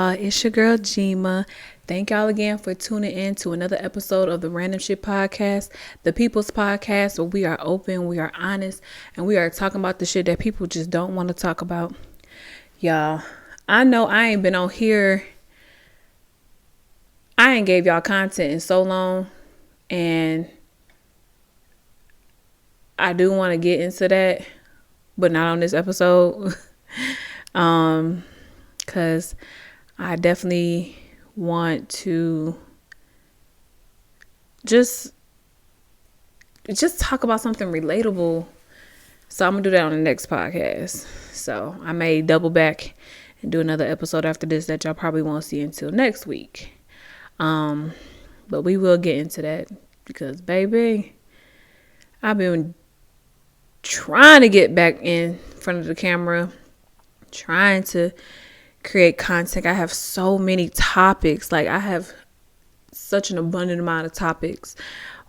y'all. It's your girl Jima. Thank y'all again for tuning in to another episode of the Random Shit Podcast, the People's Podcast, where we are open, we are honest, and we are talking about the shit that people just don't want to talk about. Y'all, I know I ain't been on here. I ain't gave y'all content in so long, and I do want to get into that, but not on this episode. Because I definitely want to just talk about something relatable. So I'm gonna do that on the next podcast. So I may double back and do another episode after this that y'all probably won't see until next week. But we will get into that because, baby, I've been trying to get back in front of the camera, trying to create content. I have so many topics. Like, I have such an abundant amount of topics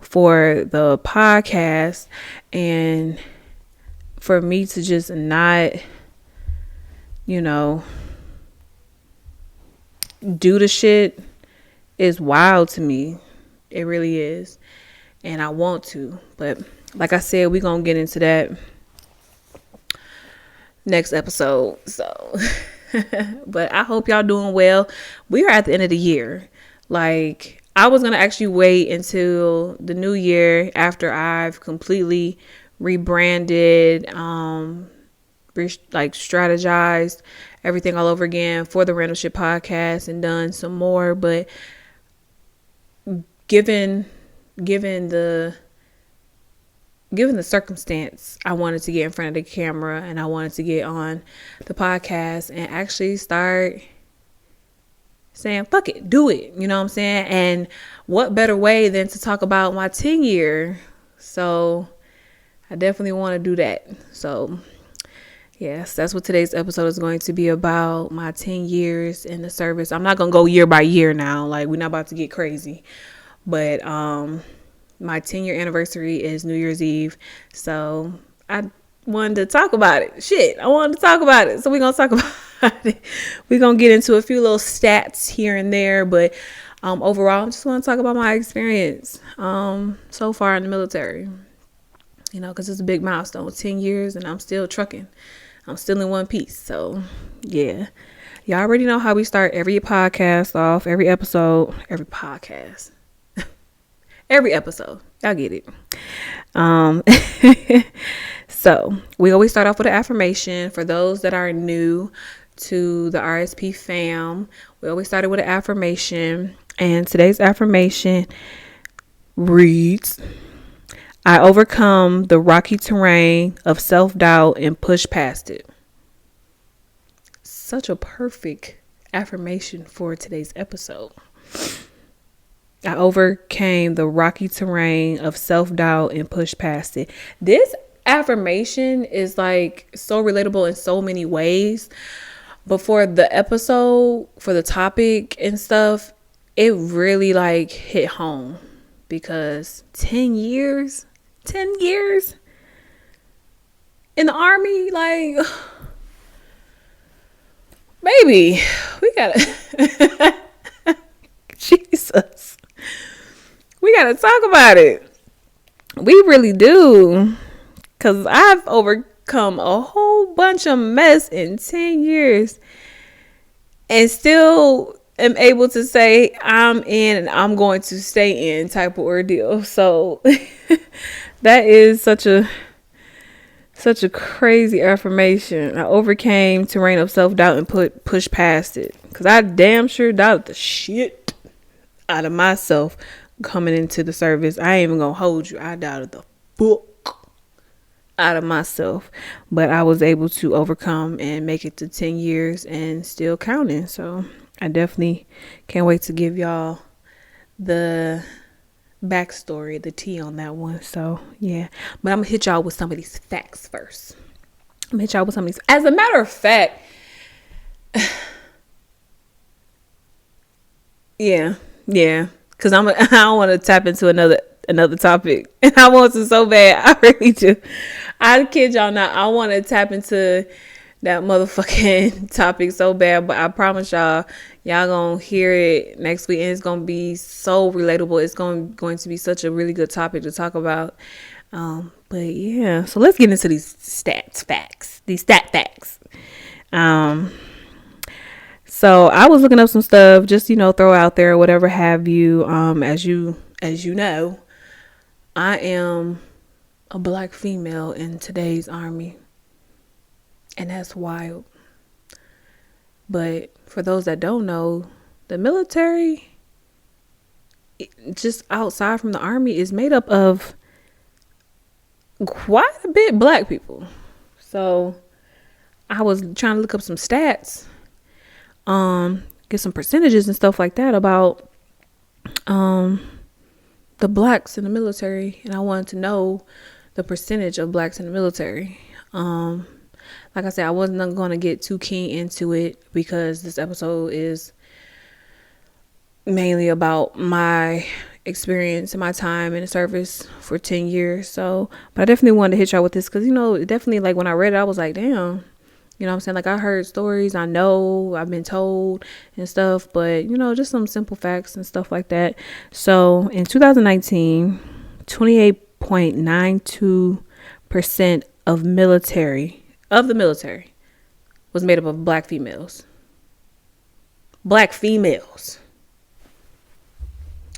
for the podcast, and for me to just not, do the shit is wild to me. It really is. And I want to, but like I said, we're gonna get into that next episode. So but I hope y'all doing well. We are at the end of the year. Like, I was going to actually wait until the new year after I've completely rebranded, strategized everything all over again for the Random Shit Podcast and done some more. But given the circumstance, I wanted to get in front of the camera and I wanted to get on the podcast and actually start saying, fuck it, do it. You know what I'm saying? And what better way than to talk about my 10 year? So I definitely want to do that. So yes, that's what today's episode is going to be about, my 10 years in the service. I'm not going to go year by year now. Like, we're not about to get crazy. But, my 10-year anniversary is New Year's Eve. So I wanted to talk about it. I wanted to talk about it. So we're going to talk about it. We're going to get into a few little stats here and there. But overall, I just want to talk about my experience so far in the military. Because it's a big milestone. 10 years and I'm still trucking. I'm still in one piece. So, yeah. Y'all already know how we start every podcast off, every episode, every podcast. Every episode. Y'all get it. So we always start off with an affirmation. For those that are new to the RSP fam, we always started with an affirmation. And today's affirmation reads, I overcome the rocky terrain of self-doubt and push past it. Such a perfect affirmation for today's episode. I overcame the rocky terrain of self-doubt and pushed past it. This affirmation is like so relatable in so many ways. But for the episode, for the topic and stuff, it really like hit home. Because 10 years in the Army, like, baby, we gotta, Jesus. We got to talk about it. We really do. Because I've overcome a whole bunch of mess in 10 years. And still am able to say I'm in and I'm going to stay in type of ordeal. So that is such a crazy affirmation. I overcame terrain of self-doubt and pushed past it. Because I damn sure doubted the shit out of myself coming into the service. I ain't even gonna hold you. I doubted the fuck out of myself, but I was able to overcome and make it to 10 years and still counting. So I definitely can't wait to give y'all the backstory, the tea on that one. So yeah, but I'm gonna hit y'all with some of these facts first. As a matter of fact, yeah. Because I don't want to tap into another topic. And I want to so bad. I really do. I kid y'all not. I want to tap into that motherfucking topic so bad, but I promise y'all gonna hear it next week, and it's gonna be so relatable. It's going to be such a really good topic to talk about. But yeah, so let's get into these stat facts. So I was looking up some stuff, just throw out there, whatever have you. As you know, I am a black female in today's army. And that's wild. But for those that don't know, the military, just outside from the army, is made up of quite a bit black people. So I was trying to look up some stats, get some percentages and stuff like that about the blacks in the military, and I wanted to know the percentage of blacks in the military. Like I said, I wasn't going to get too keen into it because this episode is mainly about my experience and my time in the service for 10 years. So, but I definitely wanted to hit y'all with this because, definitely like when I read it, I was like, damn, you know what I'm saying? Like I heard stories, I know, I've been told and stuff, but, just some simple facts and stuff like that. So in 2019, 28.92% of the military was made up of black females.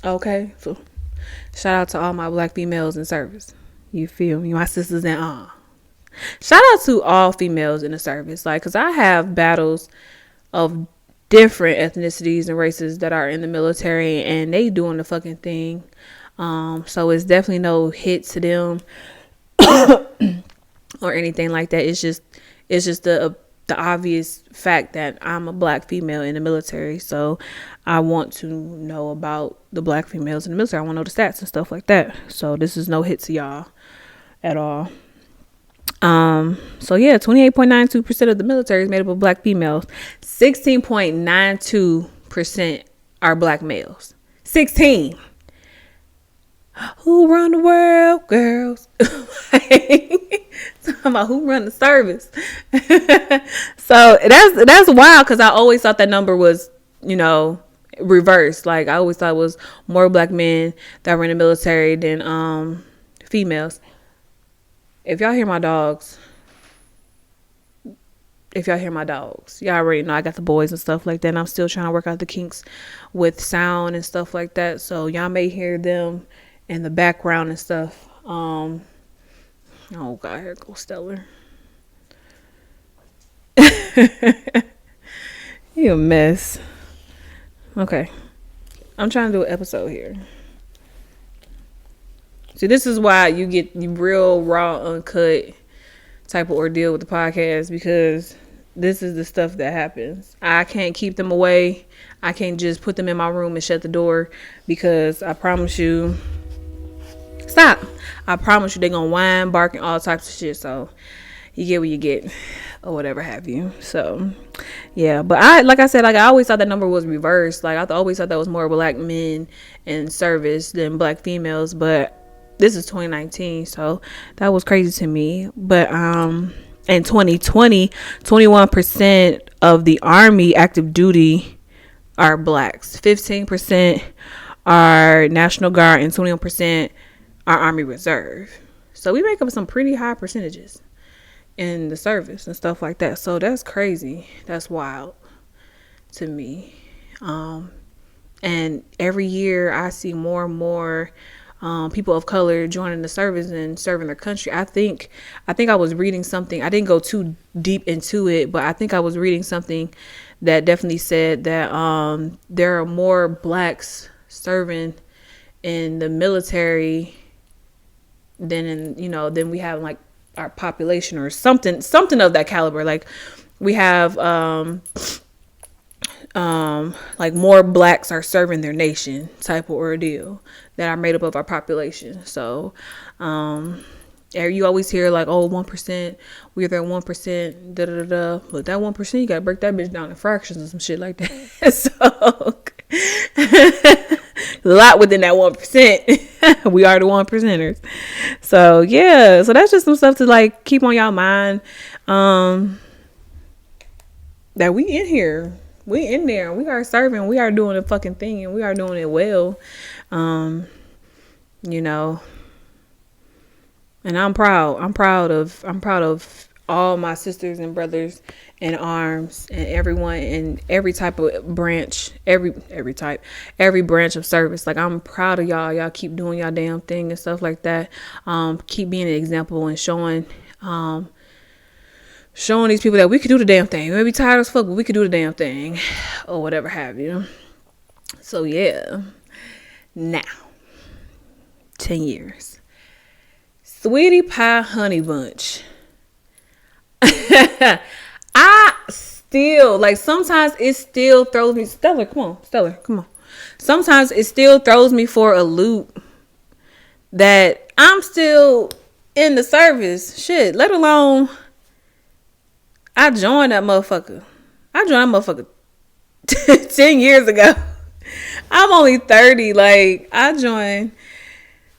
Okay, so shout out to all my black females in service. You feel me? My sisters and all. Shout out to all females in the service. Like, because I have battles of different ethnicities and races that are in the military, and they doing the fucking thing. So it's definitely no hit to them or anything like that. It's just the obvious fact that I'm a black female in the military. So I want to know about the black females in the military. I want to know the stats and stuff like that. So this is no hit to y'all at all. So yeah, 28.92% of the military is made up of black females. 16.92% are black males. 16. Who run the world, girls? Talking about who run the service. So that's wild because I always thought that number was, reversed. Like I always thought it was more black men that were in the military than females. If y'all hear my dogs, y'all already know I got the boys and stuff like that, and I'm still trying to work out the kinks with sound and stuff like that. So y'all may hear them in the background and stuff. Oh God, here goes Stellar. You a mess. Okay, I'm trying to do an episode here. See, this is why you get real raw, uncut type of ordeal with the podcast, because this is the stuff that happens. I can't keep them away. I can't just put them in my room and shut the door, because I promise you, stop. I promise you they're going to whine, bark, and all types of shit. So you get what you get or whatever have you. So yeah, but I always thought that number was reversed. Like I always thought that was more black men in service than black females, but this is 2019, so that was crazy to me. But in 2020, 21% of the Army active duty are blacks, 15% are National Guard, and 21% are Army Reserve. So we make up some pretty high percentages in the service and stuff like that. So that's crazy. That's wild to me. And every year I see more and more people of color joining the service and serving their country. I think I was reading something. I didn't go too deep into it, but I think I was reading something that definitely said that there are more blacks serving in the military than than we have like our population or something of that caliber. Like we have like more blacks are serving their nation type of ordeal that are made up of our population. So you always hear like, oh, 1%, we're that 1%, da da da. But that 1%, you gotta break that bitch down in fractions or some shit like that. So a lot within that 1%. We are the 1%ers. So yeah, so that's just some stuff to like keep on y'all mind. that we in here. We in there. We are serving. We are doing the fucking thing, and we are doing it well. You know, and I'm proud. I'm proud of all my sisters and brothers in arms and everyone in every type of branch, every branch of service. Like, I'm proud of y'all. Y'all keep doing y'all damn thing and stuff like that. Keep being an example and showing these people that we could do the damn thing. We may be tired as fuck, but we could do the damn thing, or whatever have you. So yeah. Now, 10 years. Sweetie Pie Honey Bunch. I still, like, sometimes it still throws me. Stellar, come on. Sometimes it still throws me for a loop that I'm still in the service. Shit, let alone I joined that motherfucker. 10 years ago. I'm only 30. Like, I joined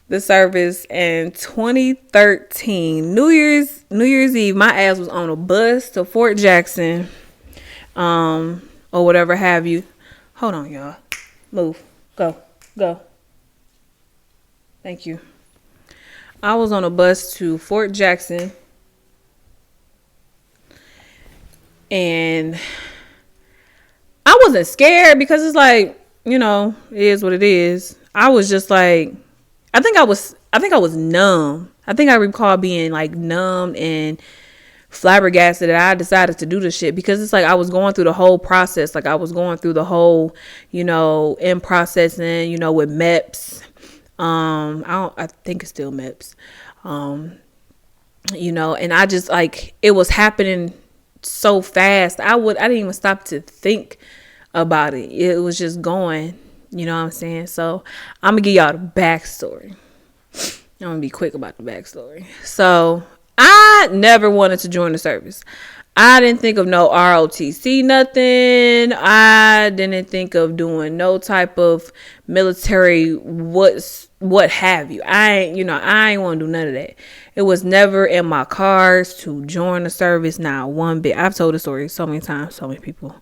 the service in 2013. New Year's Eve, my ass was on a bus to Fort Jackson, or whatever have you. Hold on, y'all. Move. Go. Thank you. I was on a bus to Fort Jackson, and I wasn't scared because it's like, you know, it is what it is. I was just like, I think I was numb. I think I recall being like numb and flabbergasted that I decided to do this shit, because it's like I was going through the whole process. Like, I was going through the whole, you know, in processing, you know, with MEPS. I think it's still MEPS. You know, and I just, like, it was happening so fast. I didn't even stop to think about it. It was just going, you know what I'm saying? So I'm gonna give y'all the backstory. I'm gonna be quick about the backstory. So I never wanted to join the service. I didn't think of no ROTC, nothing. I didn't think of doing no type of military what have you. I ain't want to do none of that. It was never in my cards to join the service, not one bit. I've told the story so many times, so many people.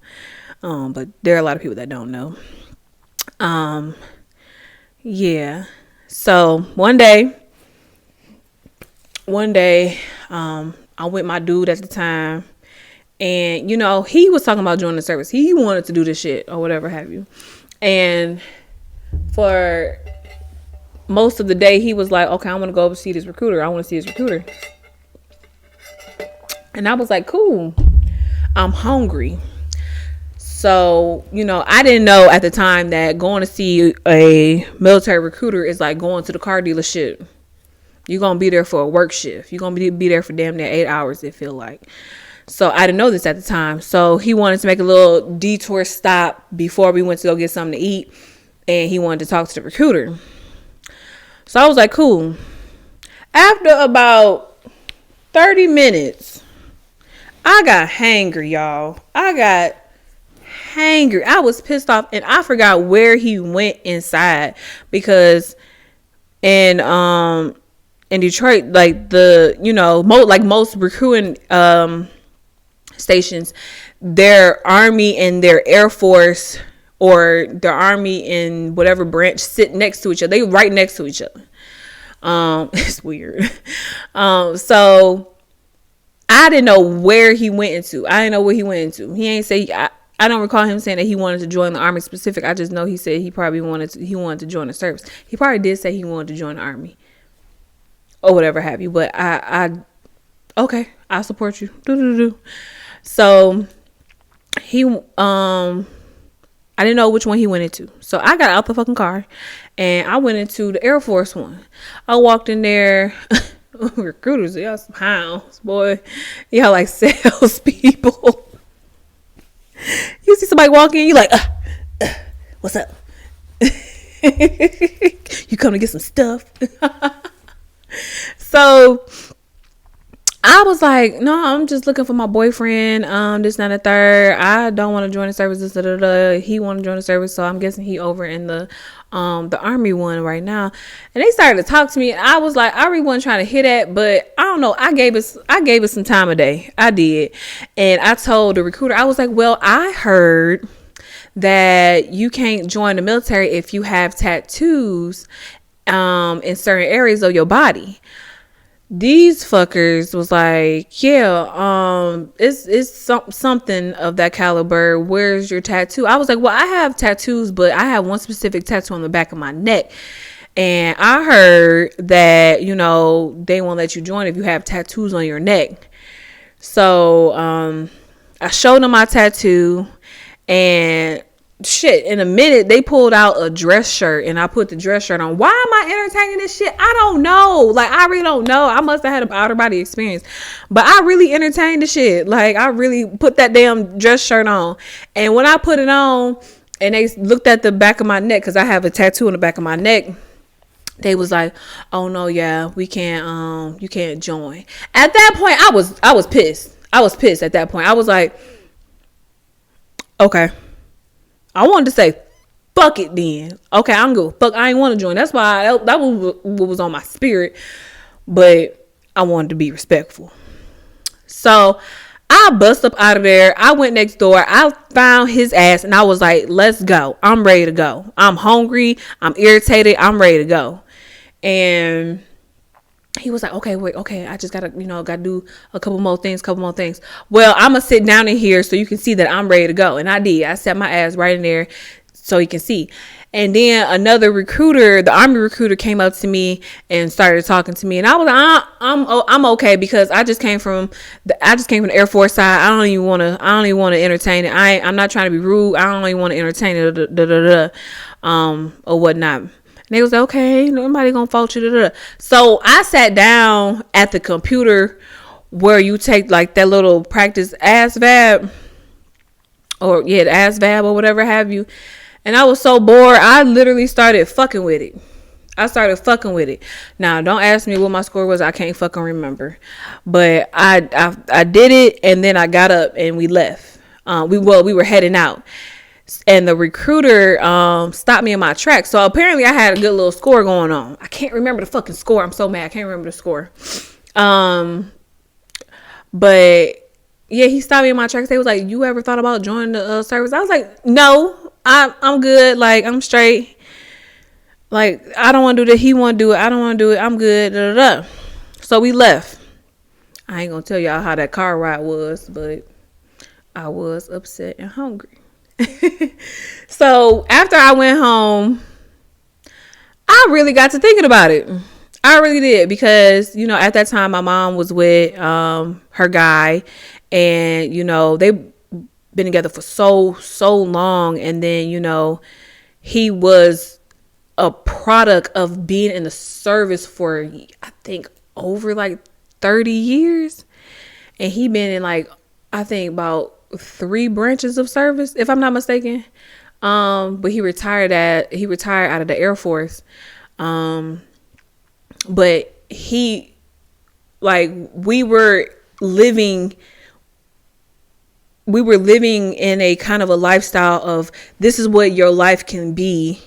But there are a lot of people that don't know. Yeah. So one day, I'm with my dude at the time, and, you know, he was talking about joining the service. He wanted to do this shit or whatever have you. And for most of the day, he was like, okay, I want to go see this recruiter. And I was like, cool. I'm hungry. So, you know, I didn't know at the time that going to see a military recruiter is like going to the car dealership. You're going to be there for a work shift. You're going to be there for damn near 8 hours, it feel like. So I didn't know this at the time. So he wanted to make a little detour stop before we went to go get something to eat. And he wanted to talk to the recruiter. So I was like, cool. After about 30 minutes, I got hangry, y'all. I was pissed off, and I forgot where he went inside, because in Detroit, like, the, you know, most recruiting stations, their Army and their Air Force, or their Army and whatever branch, sit next to each other. They right next to each other. It's weird. So I didn't know where he went into. He ain't say. I don't recall him saying that he wanted to join the Army specific. I just know he said he wanted to join the service. He probably did say he wanted to join the Army or whatever have you. But okay, I support you. So he I didn't know which one he went into. So I got out the fucking car and I went into the Air Force one. I walked in there. Recruiters, y'all some hounds, boy. Y'all like salespeople. You see somebody walk in, you like, what's up? You come to get some stuff. So I was like, no, I'm just looking for my boyfriend. This, not a third. I don't want to join the service. This, da, da, da. He want to join the service, so I'm guessing he over in the army one right now. And they started to talk to me, and I was like, I really wasn't trying to hit that, but I don't know. I gave it some time of day. I did, and I told the recruiter, I was like, well, I heard that you can't join the military if you have tattoos in certain areas of your body. These fuckers was like, yeah, it's something of that caliber. Where's your tattoo? I was like, well, I have tattoos, but I have one specific tattoo on the back of my neck. And I heard that, you know, they won't let you join if you have tattoos on your neck. So I showed them my tattoo, and shit, in a minute they pulled out a dress shirt, and I put the dress shirt on. Why am I entertaining this shit? I don't know. Like, I really don't know. I must have had an outer body experience, but I really entertained the shit. Like, I really put that damn dress shirt on, and when I put it on and they looked at the back of my neck, because I have a tattoo on the back of my neck, they was like, oh no, yeah, we can't, you can't join. At that point, I was pissed. I was pissed at that point. I was like, okay. I wanted to say, fuck it then. Okay, I'm good. Fuck, I ain't want to join. That's why that was what was on my spirit. But I wanted to be respectful. So I bust up out of there. I went next door. I found his ass, and I was like, let's go. I'm ready to go. I'm hungry. I'm irritated. I'm ready to go. And he was like, okay, wait, okay, I just gotta do a couple more things. Well, I'm gonna sit down in here so you can see that I'm ready to go. And I did. I sat my ass right in there so he can see. And then another recruiter, the Army recruiter, came up to me and started talking to me. And I was like, I'm okay, because I just came from the Air Force side. I don't even want to entertain it. I'm not trying to be rude. I don't even want to entertain it, or whatnot. And they was like, okay, nobody gonna fault you. So I sat down at the computer where you take like that little practice ASVAB, or the ASVAB or whatever have you. And I was so bored, I literally started fucking with it. Now, don't ask me what my score was. I can't fucking remember. But I did it, and then I got up and we left. We were heading out. And the recruiter stopped me in my tracks. So apparently I had a good little score going on. I can't remember the fucking score. I'm so mad. I can't remember the score. But yeah, he stopped me in my tracks. They was like, you ever thought about joining the service? I was like, no, I'm good. Like, I'm straight. Like, I don't want to do that. He want to do it. I don't want to do it. I'm good. Da, da, da. So we left. I ain't going to tell y'all how that car ride was, but I was upset and hungry. So after I went home, I really got to thinking about it. I really did, because at that time my mom was with her guy, and they been together for so long, and then he was a product of being in the service for, I think, over like 30 years, and he been in like, I think, about 3 branches of service, if I'm not mistaken. But he retired out of the Air Force. But he, like, we were living in a kind of a lifestyle of, this is what your life can be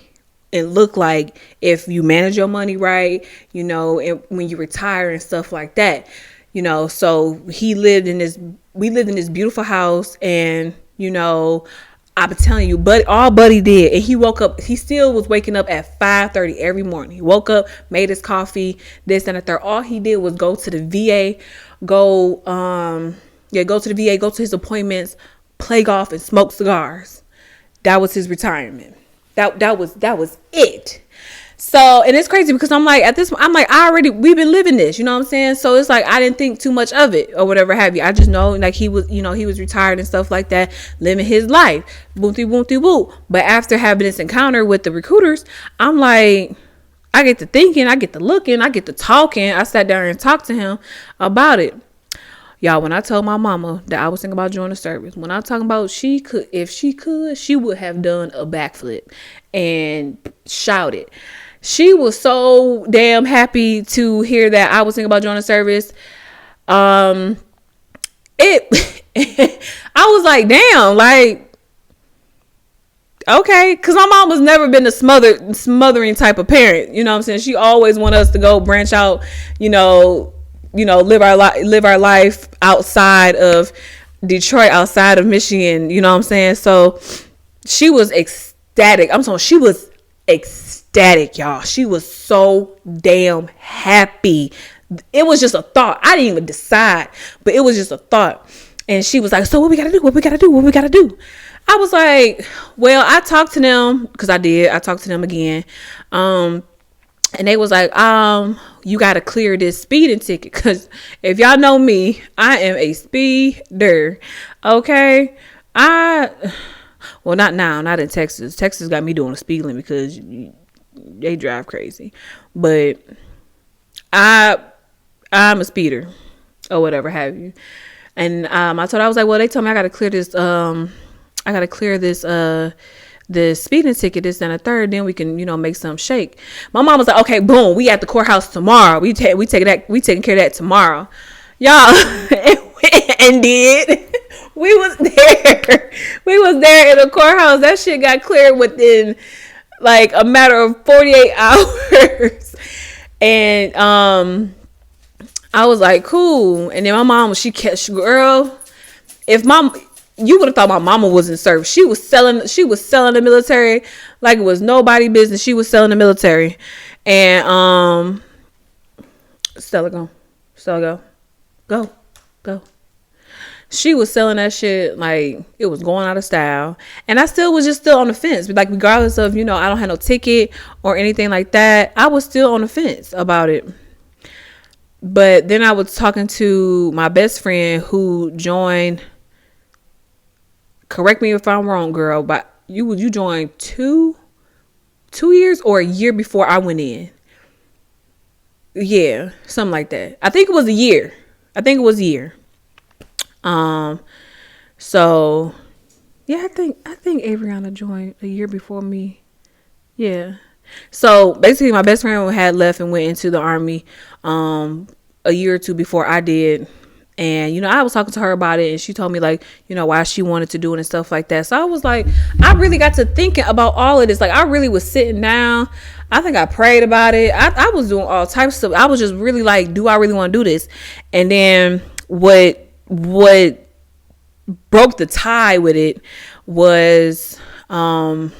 and look like if you manage your money right, and when you retire and stuff like that. So we lived in this beautiful house, and, I've been telling you, but all Buddy did, and he woke up, he still was waking up at 5:30 every morning. He woke up, made his coffee, this and the third. All he did was go to the VA, go to the VA, go to his appointments, play golf, and smoke cigars. That was his retirement. That was it. So, and it's crazy because I'm like, we've been living this, you know what I'm saying? So it's like, I didn't think too much of it or whatever have you. I just know, like, he was retired and stuff like that, living his life. Boom, boom, boom. But after having this encounter with the recruiters, I'm like, I get to thinking, I get to looking, I get to talking. I sat down and talked to him about it. Y'all, when I told my mama that I was thinking about joining the service, when I'm talking about if she could, she would have done a backflip and shouted. She was so damn happy to hear that I was thinking about joining the service. Um, it, I was like, damn, like, okay, because my mom was never been a smothering type of parent. You know what I'm saying? She always want us to go branch out, live our life outside of Detroit, outside of Michigan. You know what I'm saying? So she was ecstatic. I'm sorry, she was ecstatic, y'all. She was so damn happy. It was just a thought. I didn't even decide, but it was just a thought. And she was like, so what we gotta do? What we gotta do? What we gotta do? I was like, well, I talked to them because I talked to them again. And they was like, you got to clear this speeding ticket. Because if y'all know me, I am a speeder. Okay. Well, not now, not in Texas. Texas got me doing a speed limit because they drive crazy. But I'm a speeder or whatever have you. And I was like, well, they told me I got to clear this speeding ticket, this and a third, then we can, make some shake. My mom was like, okay, boom, we at the courthouse tomorrow. We taking care of that tomorrow. Y'all, and did. We was there. We was there in the courthouse. That shit got cleared within like a matter of 48 hours. And I was like, cool. And then my mom, girl, you would have thought my mama was in service. She was selling the military like it was nobody business. She was selling the military. And Stella, go. She was selling that shit like it was going out of style. And I still on the fence. Like, regardless of, I don't have no ticket or anything like that, I was still on the fence about it. But then I was talking to my best friend who joined. Correct me if I'm wrong, girl, but you joined 2 years or a year before I went in. Yeah, something like that. I think it was a year. So yeah, I think Avriana joined a year before me. Yeah. So basically my best friend had left and went into the Army a year or two before I did. And, I was talking to her about it, and she told me, like, why she wanted to do it and stuff like that. So I was like, I really got to thinking about all of this. Like, I really was sitting down. I think I prayed about it. I was doing all types of stuff. I was just really like, do I really want to do this? And then what broke the tie with it was what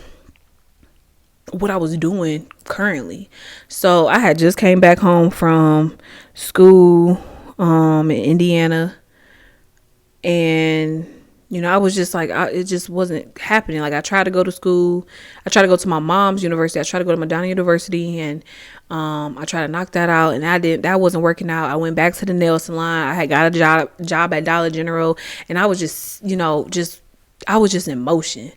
I was doing currently. So I had just came back home from school in Indiana, and I was just like, it just wasn't happening. Like, I tried to go to school, I tried to go to my mom's university, I tried to go to Madonna University, and I tried to knock that out, and that wasn't working out. I went back to the nail salon. I had got a job at Dollar General, and I was just I was just in motion.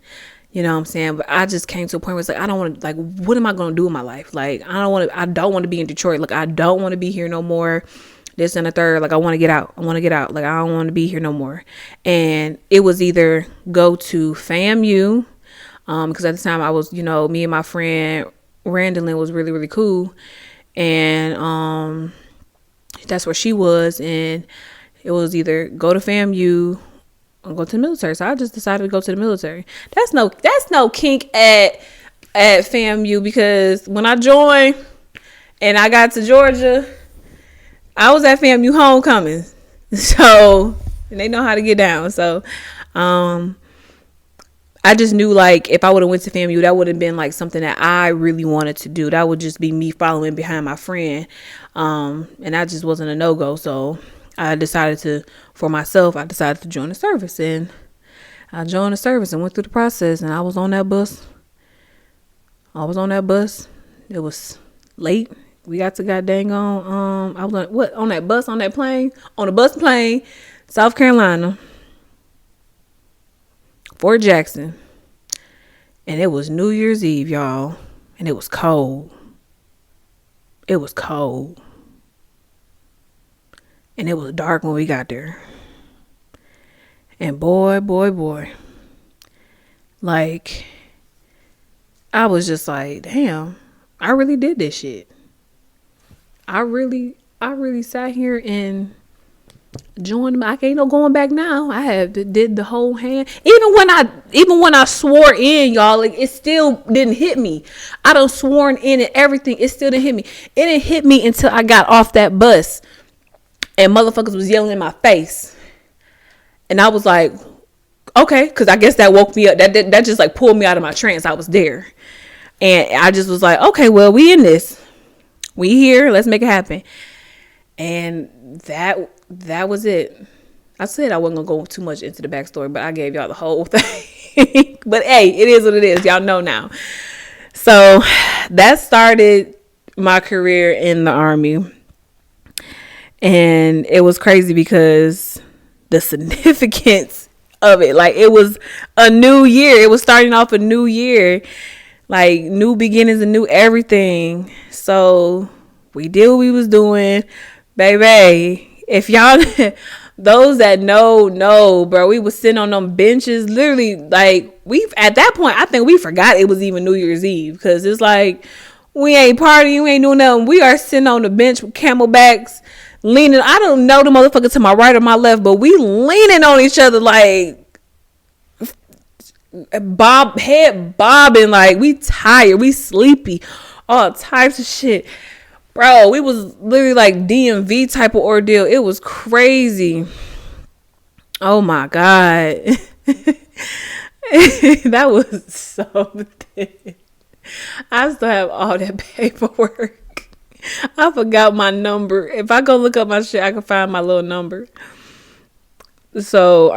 You know what I'm saying? But I just came to a point where it's like, I don't want to, like, what am I going to do in my life? Like, I don't want to be in Detroit. Like, I don't want to be here no more. This and the third. Like, I want to get out. Like, I don't want to be here no more. And it was either go to FAMU, because at the time I was, me and my friend Randolyn was really, really cool. And that's where she was. And it was either go to FAMU or go to the military. So I just decided to go to the military. That's no kink at FAMU, because when I joined and I got to Georgia, I was at FAMU homecoming. So, and they know how to get down. So, I just knew, like, if I would have went to FAMU, that would have been like something that I really wanted to do. That would just be me following behind my friend. And that just wasn't a no-go. So I decided to join the service, and I joined the service and went through the process, and I was on that bus. It was late. We got to goddamn I was on the bus plane, South Carolina, Fort Jackson. And it was New Year's Eve, y'all. And it was cold. And it was dark when we got there. And boy. Like, I was just like, damn, I really did this shit. I really sat here and Joined. I ain't no going back now. I have did the whole hand. Even when I swore in, y'all, like it still didn't hit me. I done sworn in and everything. It still didn't hit me. It didn't hit me until I got off that bus and motherfuckers was yelling in my face. And I was like, okay, because I guess that woke me up. That just like pulled me out of my trance. I was there. And I just was like, okay, well, we in this. We here. Let's make it happen. And that was it. I said I wasn't going to go too much into the backstory, but I gave y'all the whole thing. But hey, it is what it is. Y'all know now. So that started my career in the Army. And it was crazy because the significance of it, like it was a new year. It was starting off a new year, like new beginnings and new everything. So we did what we was doing, baby. If y'all, those that know, bro, we was sitting on them benches, literally, like at that point, I think we forgot it was even New Year's Eve, because it's like we ain't partying, we ain't doing nothing. We are sitting on the bench with camelbacks, leaning. I don't know the motherfucker to my right or my left, but we leaning on each other like head bobbing, like we tired, we sleepy, all types of shit. Bro, we was literally like DMV type of ordeal. It was crazy. Oh my God. That was something. I still have all that paperwork. I forgot my number. If I go look up my shit, I can find my little number. So,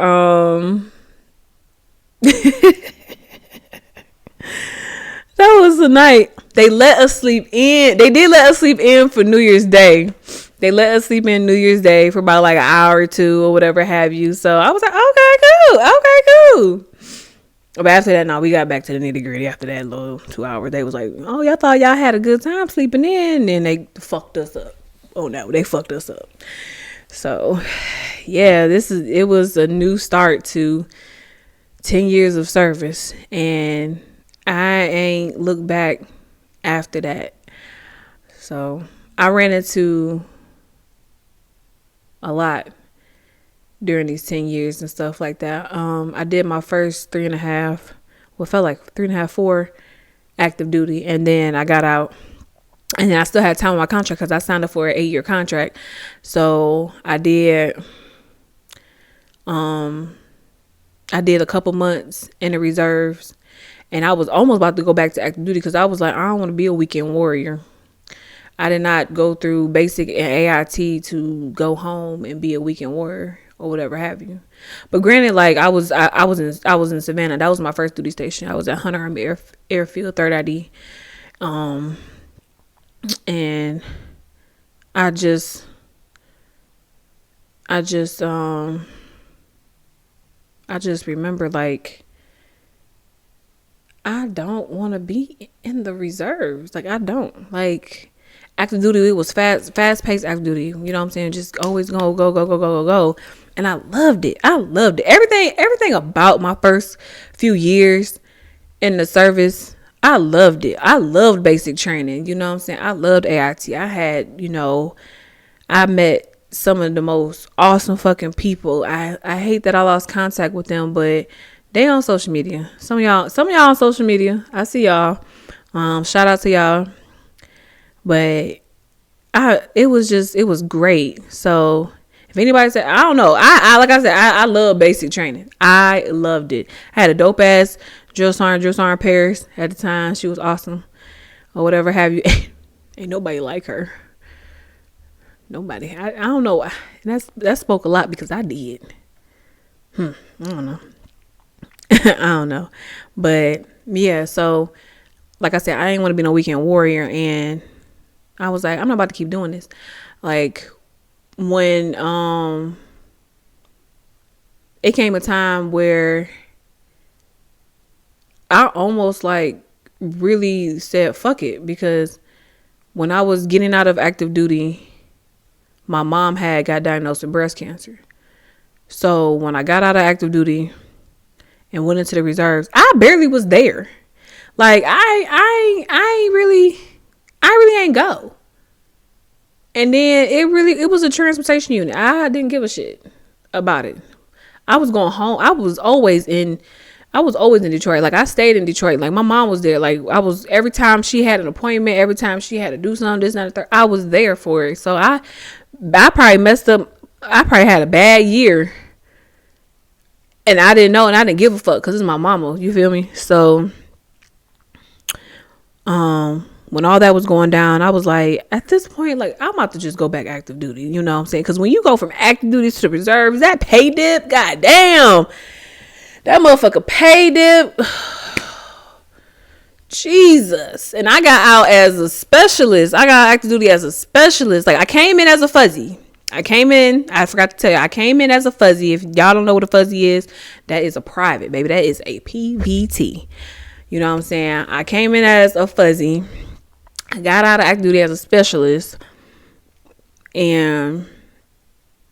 that was the night. They let us sleep in. They did let us sleep in for New Year's Day. They let us sleep in New Year's Day for about like an hour or two or whatever have you. So I was like, okay, cool. But after that, no, we got back to the nitty gritty after that little 2 hours. They was like, oh, y'all thought y'all had a good time sleeping in. And they fucked us up. Oh no, they fucked us up. So yeah, it was a new start to 10 years of service. And I ain't looked back after that. So I ran into a lot during these 10 years and stuff like that. I did my first 3.5, what felt like 3.5, 4 active duty, and then I got out, and then I still had time on my contract because I signed up for an 8-year contract. So I did a couple months in the reserves, and I was almost about to go back to active duty because I was like, I don't want to be a weekend warrior. I did not go through basic and AIT to go home and be a weekend warrior or whatever have you. But granted, like I was in Savannah. That was my first duty station. I was at Hunter Army Airfield, 3rd ID. And I just remember, like, I don't want to be in the reserves. Like, I don't. Like, active duty, it was fast paced active duty. You know what I'm saying? Just always go. And I loved it. Everything about my first few years in the service, I loved it. I loved basic training. You know what I'm saying? I loved AIT. I met some of the most awesome fucking people. I hate that I lost contact with them, but they on social media. Some of y'all on social media. I see y'all. Shout out to y'all. But it was great. So if anybody said, I don't know, I like I said, I love basic training. I loved it. I had a dope ass drill sergeant Paris at the time. She was awesome, or whatever have you. Ain't nobody like her. Nobody. I don't know. That spoke a lot because I did. I don't know. I don't know. But yeah, so like I said, I ain't want to be no weekend warrior, and I was like, I'm not about to keep doing this. Like, when it came a time where I almost like really said fuck it, because when I was getting out of active duty, my mom had got diagnosed with breast cancer. So when I got out of active duty and went into the reserves, I barely was there. Like, I really ain't go. And then it was a transportation unit. I didn't give a shit about it. I was going home. I was always in Detroit. Like, I stayed in Detroit. Like, my mom was there. Like, every time she had an appointment, every time she had to do something, this, and that, third, I was there for it. So I probably messed up. I probably had a bad year. And I didn't know, and I didn't give a fuck because it's my mama. You feel me? So, when all that was going down, I was like, at this point, like, I'm about to just go back active duty. You know what I'm saying? Because when you go from active duty to the reserves, that pay dip, goddamn, that motherfucker pay dip. Jesus. And I got out as a specialist. I got active duty as a specialist. Like, I came in as a fuzzy. I forgot to tell you, I came in as a fuzzy. If y'all don't know what a fuzzy is, that is a private, baby. That is a PVT. You know what I'm saying? I came in as a fuzzy. I got out of active duty as a specialist, and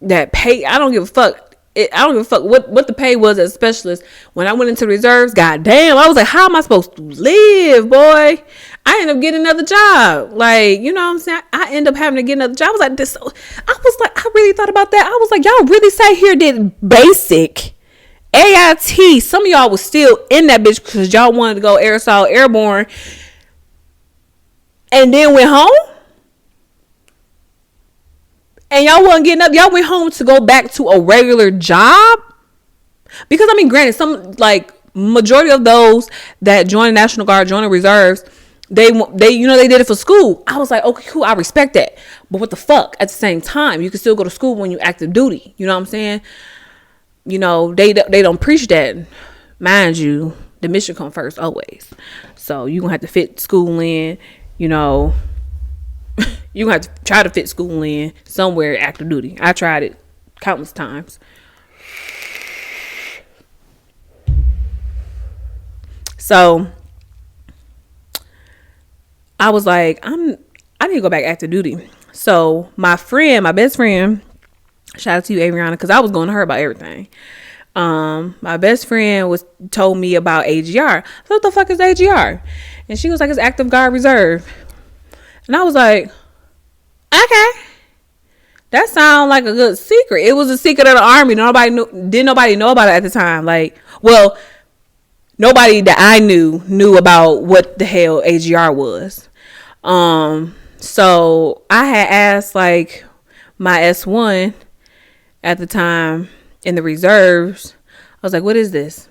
that pay, I don't give a fuck. I don't give a fuck what the pay was as a specialist. When I went into reserves, goddamn, I was like, how am I supposed to live, boy? I ended up getting another job. Like, you know what I'm saying? I ended up having to get another job. I was like, this. I really thought about that. I was like, y'all really sat here did basic AIT. Some of y'all was still in that bitch because y'all wanted to go airborne. And then went home, and y'all wasn't getting up. Y'all went home to go back to a regular job. Because, I mean, granted, some, like, majority of those that join the National Guard, join the reserves, they you know, they did it for school. I was like, okay, cool, I respect that. But what the fuck? At the same time, you can still go to school when you active duty. You know what I'm saying? You know, they don't preach that. Mind you, the mission come first always. So you gonna have to fit school in. You know, you gonna have to try to fit school in somewhere active duty. I tried it countless times. So I was like, I need to go back active duty. So my best friend, shout out to you, Aviana, because I was going to her about everything. My best friend told me about AGR. So what the fuck is AGR? And she was like, it's Active Guard Reserve. And I was like, okay. That sounds like a good secret. It was a secret of the Army. Didn't nobody know about it at the time. Like, well, nobody that I knew about what the hell AGR was. So I had asked, like, my S1 at the time in the reserves. I was like, what is this?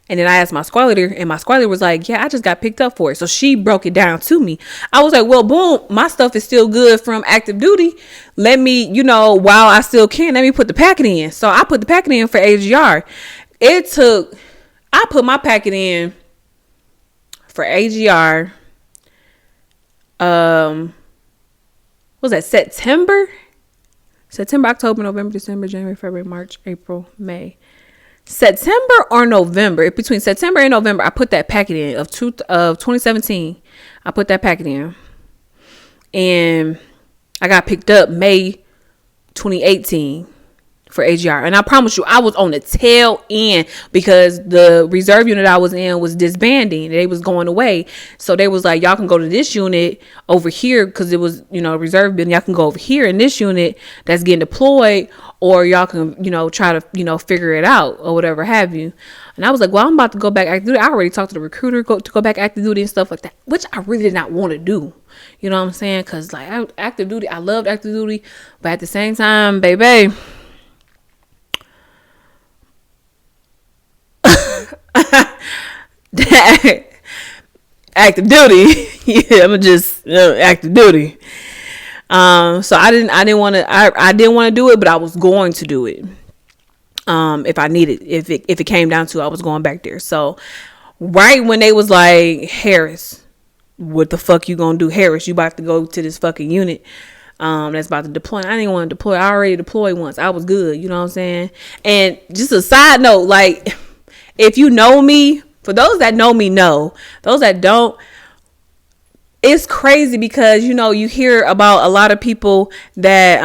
And then I asked my squad leader, and my squad leader was like, yeah, I just got picked up for it. So she broke it down to me. I was like, well, boom, my stuff is still good from active duty. Let me, you know, while I still can, let me put the packet in. So I put the packet in for AGR. I put my packet in for AGR. Was that September, October, November, December, January, February, March, April, May. September or November, between September and November, I put that packet in of 2017. I put that packet in, and I got picked up May 2018 for AGR. And I promise you, I was on the tail end because the reserve unit I was in was disbanding. They was going away. So they was like, y'all can go to this unit over here because it was, you know, reserve building. Y'all can go over here in this unit that's getting deployed, or y'all can, you know, try to, you know, figure it out or whatever have you. And I was like, well, I'm about to go back active duty. I already talked to the recruiter to go back active duty and stuff like that, which I really did not want to do. You know what I'm saying? Because, like, active duty, I loved active duty. But at the same time, baby, active duty. Yeah, I'm just active duty. So I didn't want to do it, but I was going to do it. If I needed, if it came down to, I was going back there. So right when they was like, Harris, what the fuck you gonna do? Harris, you about to go to this fucking unit that's about to deploy. I didn't want to deploy. I already deployed once. I was good. You know what I'm saying? And just a side note, like, if you know me, for those that know me, know. Those that don't, it's crazy because, you know, you hear about a lot of people that,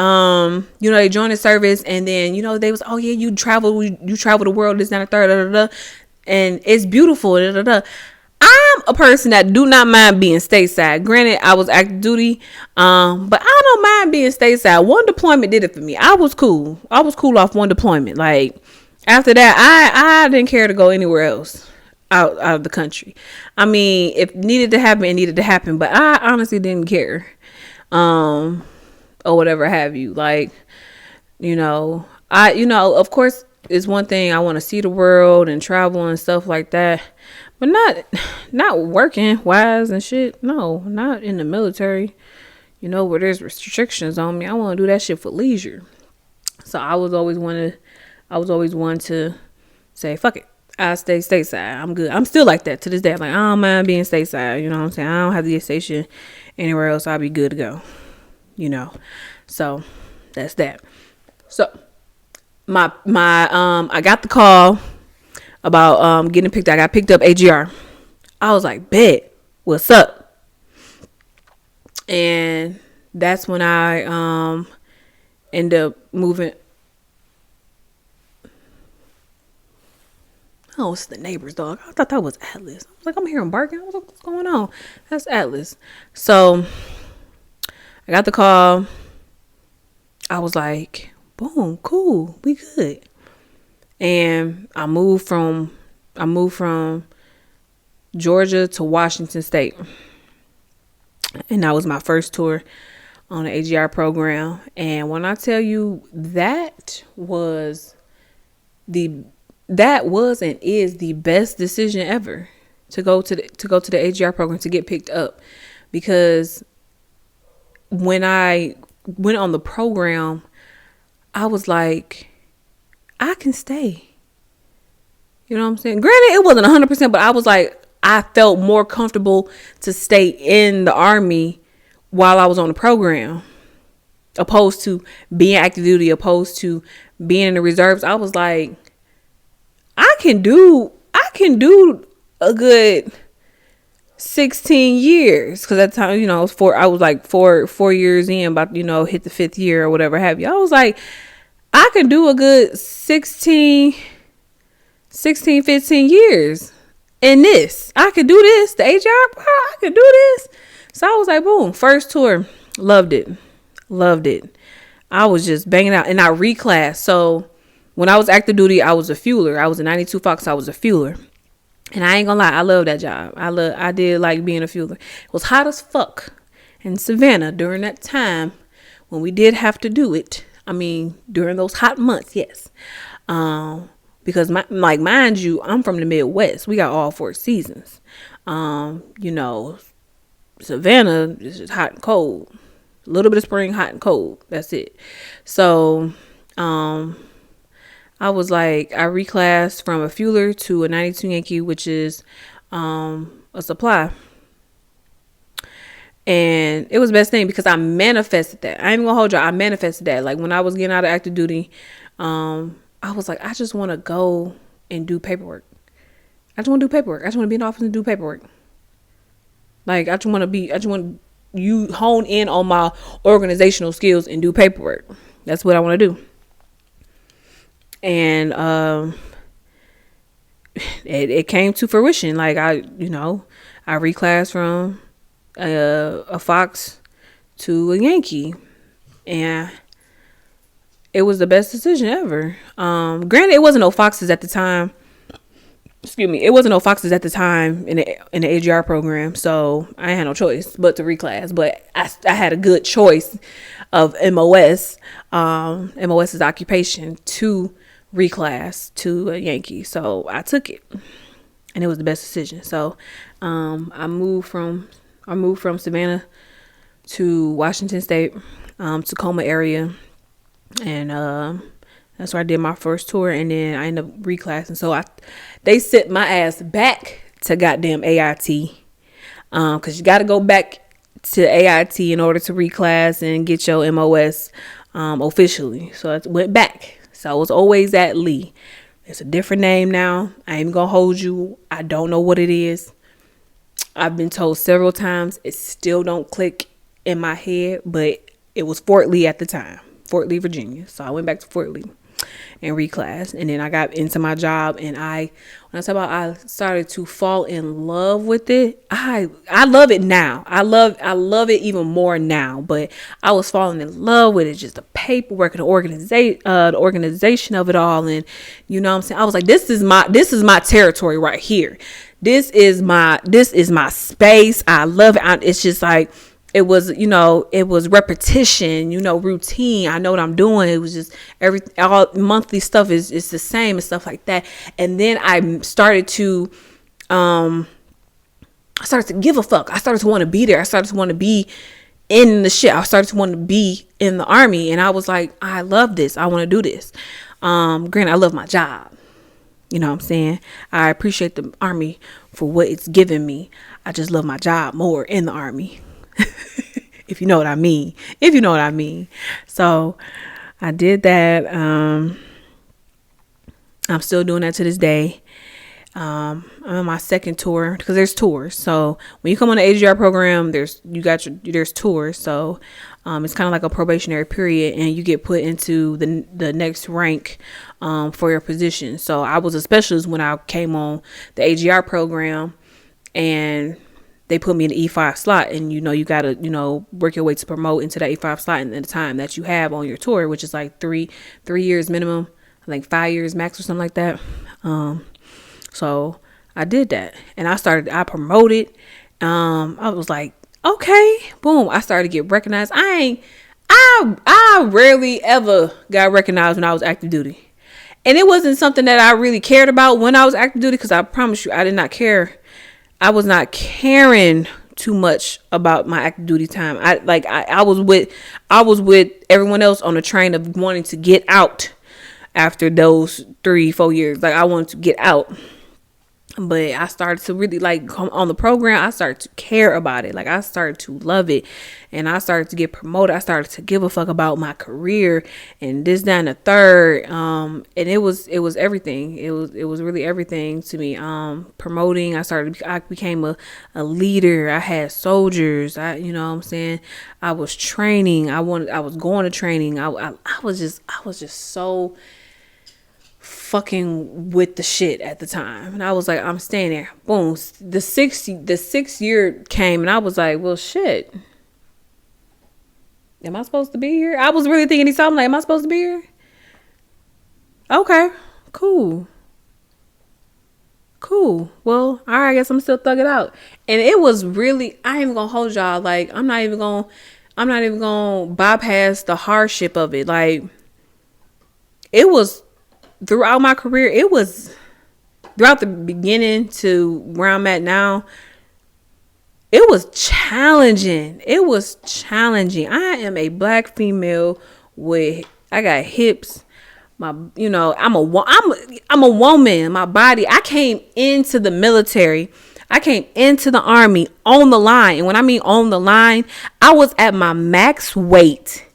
you know, they join the service and then, you know, they was, oh yeah, you travel the world, this, that, and the third, da, da, da, and it's beautiful, da, da, da. I'm a person that do not mind being stateside. Granted, I was active duty, but I don't mind being stateside. One deployment did it for me. I was cool. I was cool off one deployment. Like after that, I didn't care to go anywhere else out of the country. I mean, if needed to happen, it needed to happen. But I honestly didn't care, or whatever have you. Like, of course, it's one thing I want to see the world and travel and stuff like that. But not working wise and shit. No, not in the military. Where there's restrictions on me. I want to do that shit for leisure. So I was always one to say, fuck it. I stay stateside. I'm good. I'm still like that to this day. Like, I don't mind being stateside. You know what I'm saying? I don't have to get stationed anywhere else. I'll be good to go. So that's that. So I got the call about getting picked. I got picked up AGR. I was like, bet, what's up? And that's when I end up moving. Oh, it's the neighbor's dog. I thought that was Atlas. I was like, I'm hearing barking. I was like, what's going on? That's Atlas. So I got the call. I was like, boom, cool, we good. And I moved from Georgia to Washington State. And that was my first tour on the AGR program. And when I tell you that was and is the best decision ever to go to the AGR program, to get picked up, because when I went on the program, I was like, I can stay. You know what I'm saying? Granted, it wasn't 100%, but I was like, I felt more comfortable to stay in the Army while I was on the program, opposed to being active duty, opposed to being in the reserves. I was like, I can do a good 16 years. Cause at the time, I was like four years in, about, hit the 5th year or whatever have you. I was like, I can do a good 16, 15 years in this. I could do this. The HR, I could do this. So I was like, boom, first tour. Loved it. I was just banging out, and I reclassed. So when I was active duty, I was a fueler. I was a 92 Fox. I was a fueler. And I ain't gonna lie, I love that job. I did like being a fueler. It was hot as fuck in Savannah during that time when we did have to do it. I mean, during those hot months, yes. Because mind you, I'm from the Midwest. We got all 4 seasons. Savannah is just hot and cold. A little bit of spring, hot and cold. That's it. So, I was like, I reclassed from a fueler to a 92 Yankee, which is a supply. And it was the best thing because I manifested that. I ain't gonna hold you. I manifested that. Like when I was getting out of active duty, I was like, I just want to go and do paperwork. I just want to do paperwork. I just want to be in the office and do paperwork. Like I just want you hone in on my organizational skills and do paperwork. That's what I want to do. And it came to fruition. Like I reclassed from a Fox to a Yankee, and it was the best decision ever. Granted, it wasn't no Foxes at the time. Excuse me, it wasn't no Foxes at the time in the AGR program, so I had no choice but to reclass. But I had a good choice of MOS, MOS's occupation, to reclass to a Yankee, so I took it, and it was the best decision. So I moved from Savannah to Washington State, Tacoma area, and that's where I did my first tour, and then I ended up reclassing. So they sent my ass back to goddamn AIT, because you got to go back to AIT in order to reclass and get your MOS officially. So I went back. So I was always at Lee. It's a different name now. I ain't gonna hold you. I don't know what it is. I've been told several times. It still don't click in my head, but it was Fort Lee at the time. Fort Lee, Virginia. So I went back to Fort Lee. and reclass. And then I got into my job, and when I talk about I started to fall in love with it, I love it now. I love it even more now. But I was falling in love with it, just the paperwork and the organization of it all. And you know what I'm saying? I was like, this is my territory right here. This is my space. I love it. It's just like, it was, it was repetition, routine. I know what I'm doing. It was just all monthly stuff is the same and stuff like that. And then I started to give a fuck. I started to want to be there. I started to want to be in the shit. I started to want to be in the Army. And I was like, I love this. I want to do this. Granted, I love my job. You know what I'm saying? I appreciate the Army for what it's given me. I just love my job more in the Army. If you know what I mean. So I did that. I'm still doing that to this day. I'm on my second tour, because there's tours. So when you come on the AGR program, there's tours. So it's kind of like a probationary period, and you get put into the next rank for your position. So I was a specialist when I came on the AGR program, and they put me in the E5 slot, and you gotta work your way to promote into that E5 slot in the time that you have on your tour, which is like three years minimum, like 5 years max or something like that. So I did that, and I promoted. I was like, okay, boom. I started to get recognized. I rarely ever got recognized when I was active duty, and it wasn't something that I really cared about when I was active duty, because I promise you, I did not care. I was not caring too much about my active duty time. I was with everyone else on the train of wanting to get out after those 3-4 years. Like, I wanted to get out. But I started to really come on the program. I started to care about it. Like, I started to love it, and I started to get promoted. I started to give a fuck about my career and this, that, and the third. And it was everything. It was really everything to me. Promoting. I became a leader. I had soldiers. You know what I'm saying? I was training. I was going to training. I was just so fucking with the shit at the time, and I was like, I'm staying there. Boom. The sixth year came, and I was like, well, shit, am I supposed to be here? I was really thinking something like, am I supposed to be here? Okay, cool. Well, all right, I guess I'm still thug it out. And it was really, I ain't even gonna hold y'all. Like, I'm not even gonna bypass the hardship of it. Like, it was throughout my career, it was throughout the beginning to where I'm at now. It was challenging. I am a black female I got hips. I'm a woman. My body. I came into the military. I came into the Army on the line. And when I mean on the line, I was at my max weight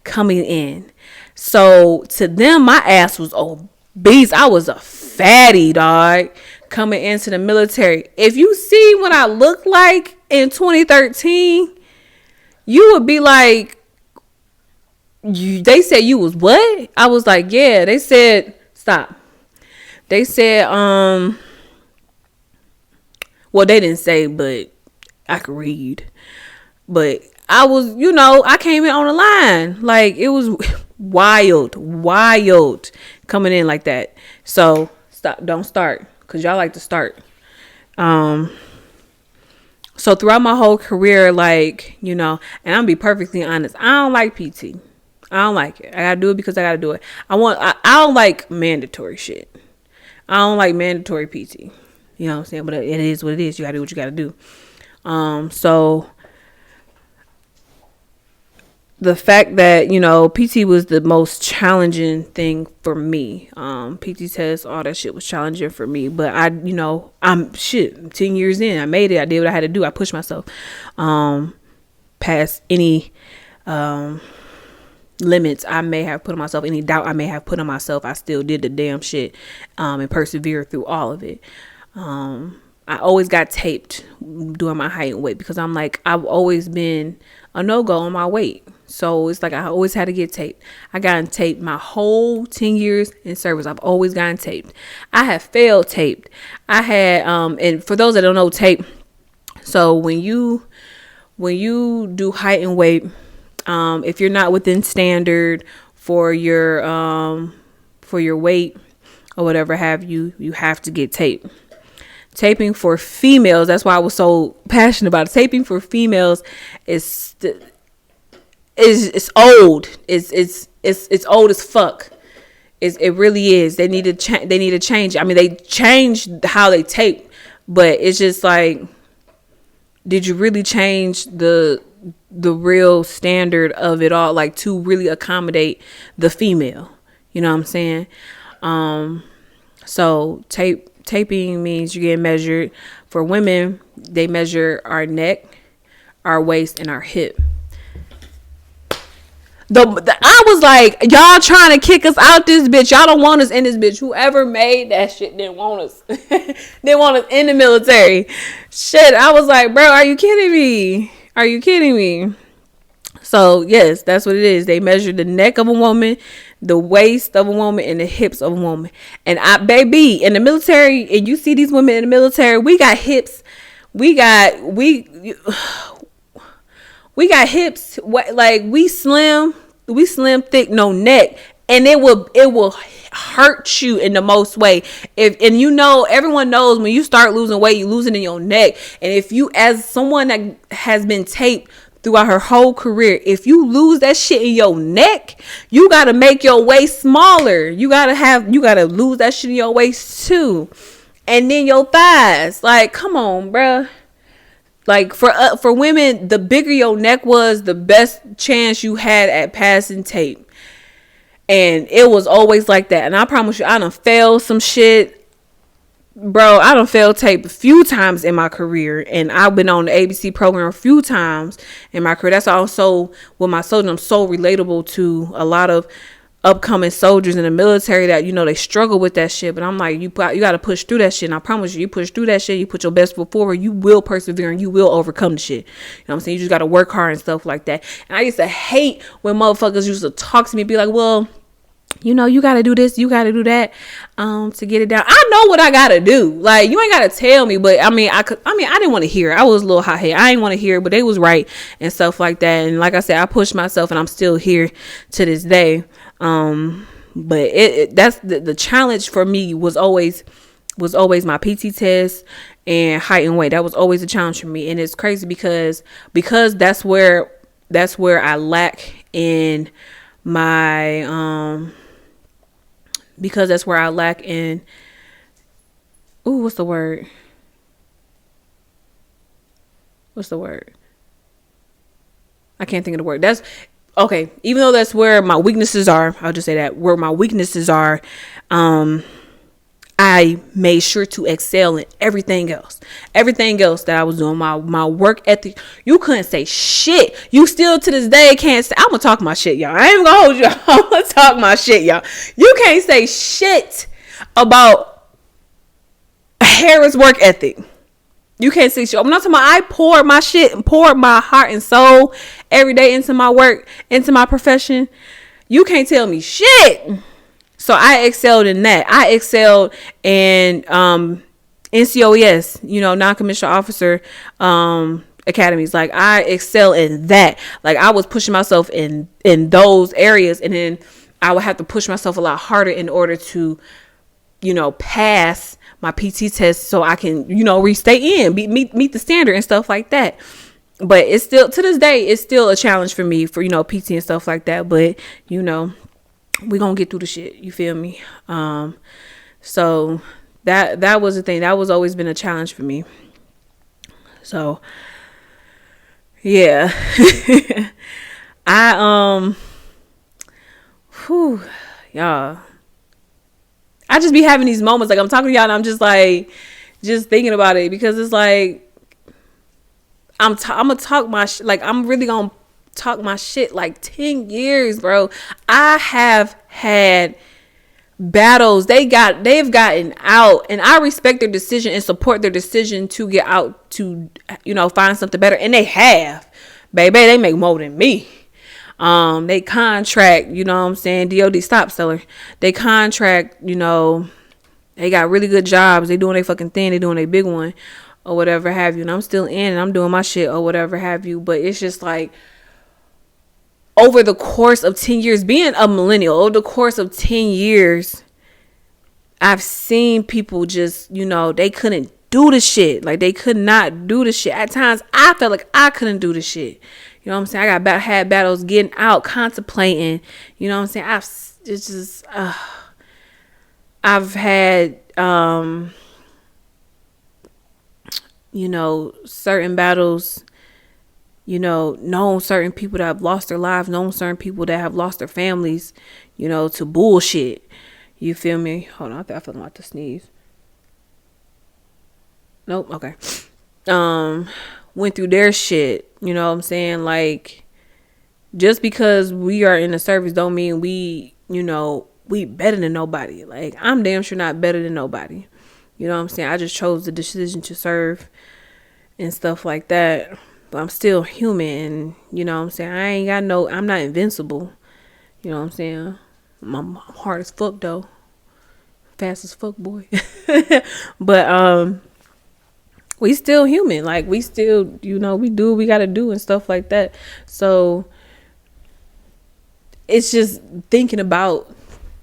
coming in. So to them, my ass was obese. I was a fatty, dog, coming into the military. If you see what I looked like in 2013, you would be like, they said you was what? I was like, yeah. They said, stop. They said, well, they didn't say, but I could read. But I was, I came in on the line. Like, it was wild coming in like that. So don't start, because y'all like to start. So throughout my whole career, and I'm be perfectly honest, I don't like PT. I don't like it. I gotta do it because I gotta do it. I don't like mandatory shit. I don't like mandatory PT. You know what I'm saying? But it is what it is. You gotta do what you gotta do. So the fact that, PT was the most challenging thing for me. PT test, all that shit was challenging for me. But I'm 10 years in. I made it. I did what I had to do. I pushed myself past any limits I may have put on myself, any doubt I may have put on myself. I still did the damn shit and persevered through all of it. I always got taped doing my height and weight because I'm like, I've always been a no-go on my weight. So it's like I always had to get taped. I gotten taped my whole 10 years in service. I've always gotten taped. I have failed taped. I had and for those that don't know tape, so when you do height and weight, if you're not within standard for your weight or whatever have you, you have to get taped. Taping for females, that's why I was so passionate about it. Taping for females is old. It's old as fuck. It really is. They need to change. I mean, they changed how they tape, but it's just like, did you really change the real standard of it all, like to really accommodate the female? You know what I'm saying? So taping means you get measured. For women, they measure our neck, our waist, and our hip. I was like, y'all trying to kick us out this bitch. Y'all don't want us in this bitch. Whoever made that shit didn't want us. Didn't want us in the military. Shit, I was like, bro, are you kidding me? Are you kidding me? So, yes, that's what it is. They measure the neck of a woman, the waist of a woman, and the hips of a woman. And baby, in the military, and you see these women in the military, we got hips. We got hips, like we slim thick, no neck, and it will hurt you in the most way. And you know, everyone knows when you start losing weight, you losing in your neck. And if you, as someone that has been taped throughout her whole career, if you lose that shit in your neck, you gotta make your waist smaller. You gotta lose that shit in your waist too, and then your thighs. Like, come on, bruh. Like for women, the bigger your neck was, the best chance you had at passing tape. And it was always like that. And I promise you, I done failed some shit. Bro, I done failed tape a few times in my career. And I've been on the ABC program a few times in my career. That's also with my soldiers. I'm so relatable to a lot of upcoming soldiers in the military that, you know, they struggle with that shit. But I'm like, you got to push through that shit. And I promise you push through that shit, you put your best foot forward, you will persevere and you will overcome the shit. You know what I'm saying? You just got to work hard and stuff like that. And I used to hate when motherfuckers used to talk to me and be like, well, you know, you got to do this, you got to do that to get it down. I know what I got to do. Like, you ain't got to tell me, but I didn't want to hear it. I was a little hot head. I didn't want to hear it, but they was right and stuff like that. And like I said, I pushed myself and I'm still here to this day. But that's the challenge for me was always my PT test and height and weight. That was always a challenge for me. And it's crazy because that's where I lack in my, because that's where I lack in, what's the word? I can't think of the word. That's okay. Even though that's where my weaknesses are, I'll just say that where my weaknesses are, I made sure to excel in everything else that I was doing. My work ethic, you couldn't say shit. You still to this day can't say. I'm gonna talk my shit, y'all. I ain't gonna hold you. I'm gonna talk my shit, y'all. You can't say shit about Harris' work ethic. You can't say shit. I'm not talking about, I poured my shit and poured my heart and soul every day into my work, into my profession. You can't tell me shit. So I excelled in that. I excelled in NCOES, you know, non-commissioned officer academies. Like, I excel in that. Like, I was pushing myself in those areas, and then I would have to push myself a lot harder in order to, you know, pass my PT test so I can, you know, stay in, meet the standard and stuff like that. But it's still, to this day, it's still a challenge for me for, you know, PT and stuff like that. But, you know, we gonna get through the shit. You feel me? So that was the thing. That was always been a challenge for me. So, yeah. Y'all. I just be having these moments, like I'm talking to y'all and I'm just like, just thinking about it, because it's like, I'm gonna talk my shit. Like, I'm really gonna talk my shit like 10 years, bro. I have had battles they've gotten out, and I respect their decision and support their decision to get out to, find something better. And they have, baby, they make more than me. They contract, DOD, stop seller. They contract, they got really good jobs. They doing their fucking thing. They doing their big one or whatever have you. And I'm still in and I'm doing my shit or whatever have you. But it's just like, over the course of 10 years, being a millennial, over the course of 10 years, I've seen people just, they couldn't do the shit. Like, they could not do the shit. At times, I felt like I couldn't do the shit. You know what I'm saying? I had battles getting out, contemplating. You know what I'm saying? I've had, certain battles, known certain people that have lost their lives, known certain people that have lost their families, to bullshit. You feel me? Hold on, I feel like to sneeze. Nope, okay. Went through their shit, you know what I'm saying? Like, just because we are in the service don't mean we better than nobody. Like, I'm damn sure not better than nobody. You know what I'm saying? I just chose the decision to serve and stuff like that. But I'm still human, you know what I'm saying? I'm not invincible. You know what I'm saying? I'm hard as fuck though. Fast as fuck, boy. But we still human. Like, we still, we do what we gotta do and stuff like that. So it's just thinking about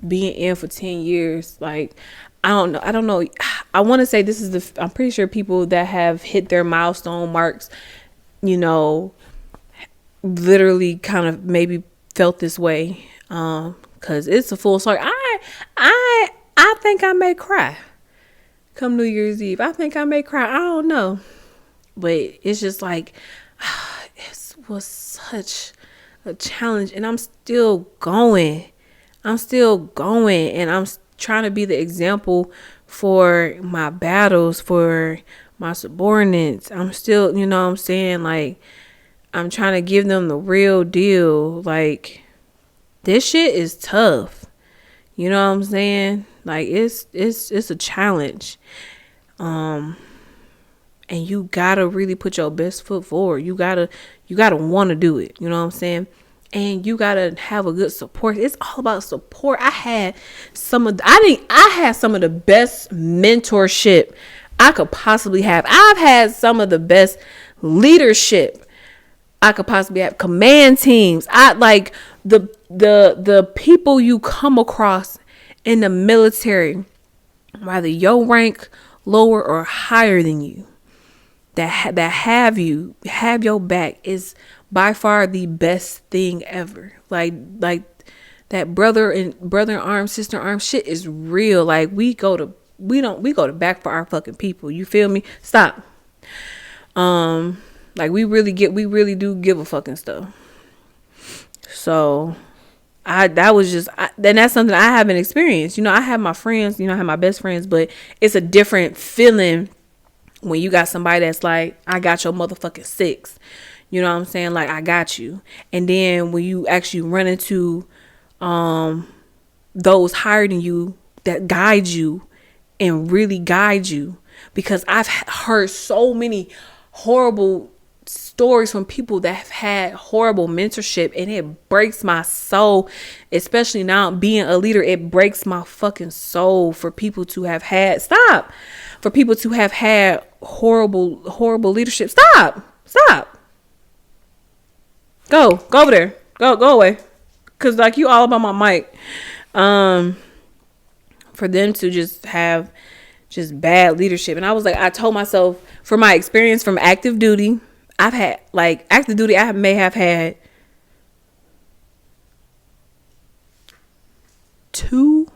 being in for 10 years. Like, I don't know. I want to say this is I'm pretty sure people that have hit their milestone marks, literally kind of maybe felt this way. Cause it's a full circle. I think I may cry come New Year's Eve. I think I may cry. I don't know, but it's just like, it was such a challenge, and I'm still going, and I'm trying to be the example for my battles, for my subordinates. I'm still, what I'm saying? Like, I'm trying to give them the real deal. Like, this shit is tough. You know what I'm saying? Like, it's a challenge. And you gotta really put your best foot forward. You gotta want to do it. You know what I'm saying? And you gotta have a good support. It's all about support. I had some of the best mentorship I could possibly have. I've had some of the best leadership I could possibly have. Command teams. I like the people you come across in the military, whether your rank lower or higher than you, that have your back, is by far the best thing ever. Like that brother in arms, sister in arms shit is real. Like, we go to back for our fucking people. You feel me? Stop. Like, we really do give a fucking stuff. So then that's something I haven't experienced. I have my friends, I have my best friends, but it's a different feeling when you got somebody that's like, I got your motherfucking six. You know what I'm saying? Like, I got you. And then when you actually run into those higher than you that guide you and really guide you, because I've heard so many horrible stories from people that have had horrible mentorship, and it breaks my soul, especially now being a leader. It breaks my fucking soul for people to have had horrible leadership. Stop. Go over there. Go away. Cause like, you all about my mic. For them to just have just bad leadership. And I was like, I told myself, from my experience from active duty, I may have had two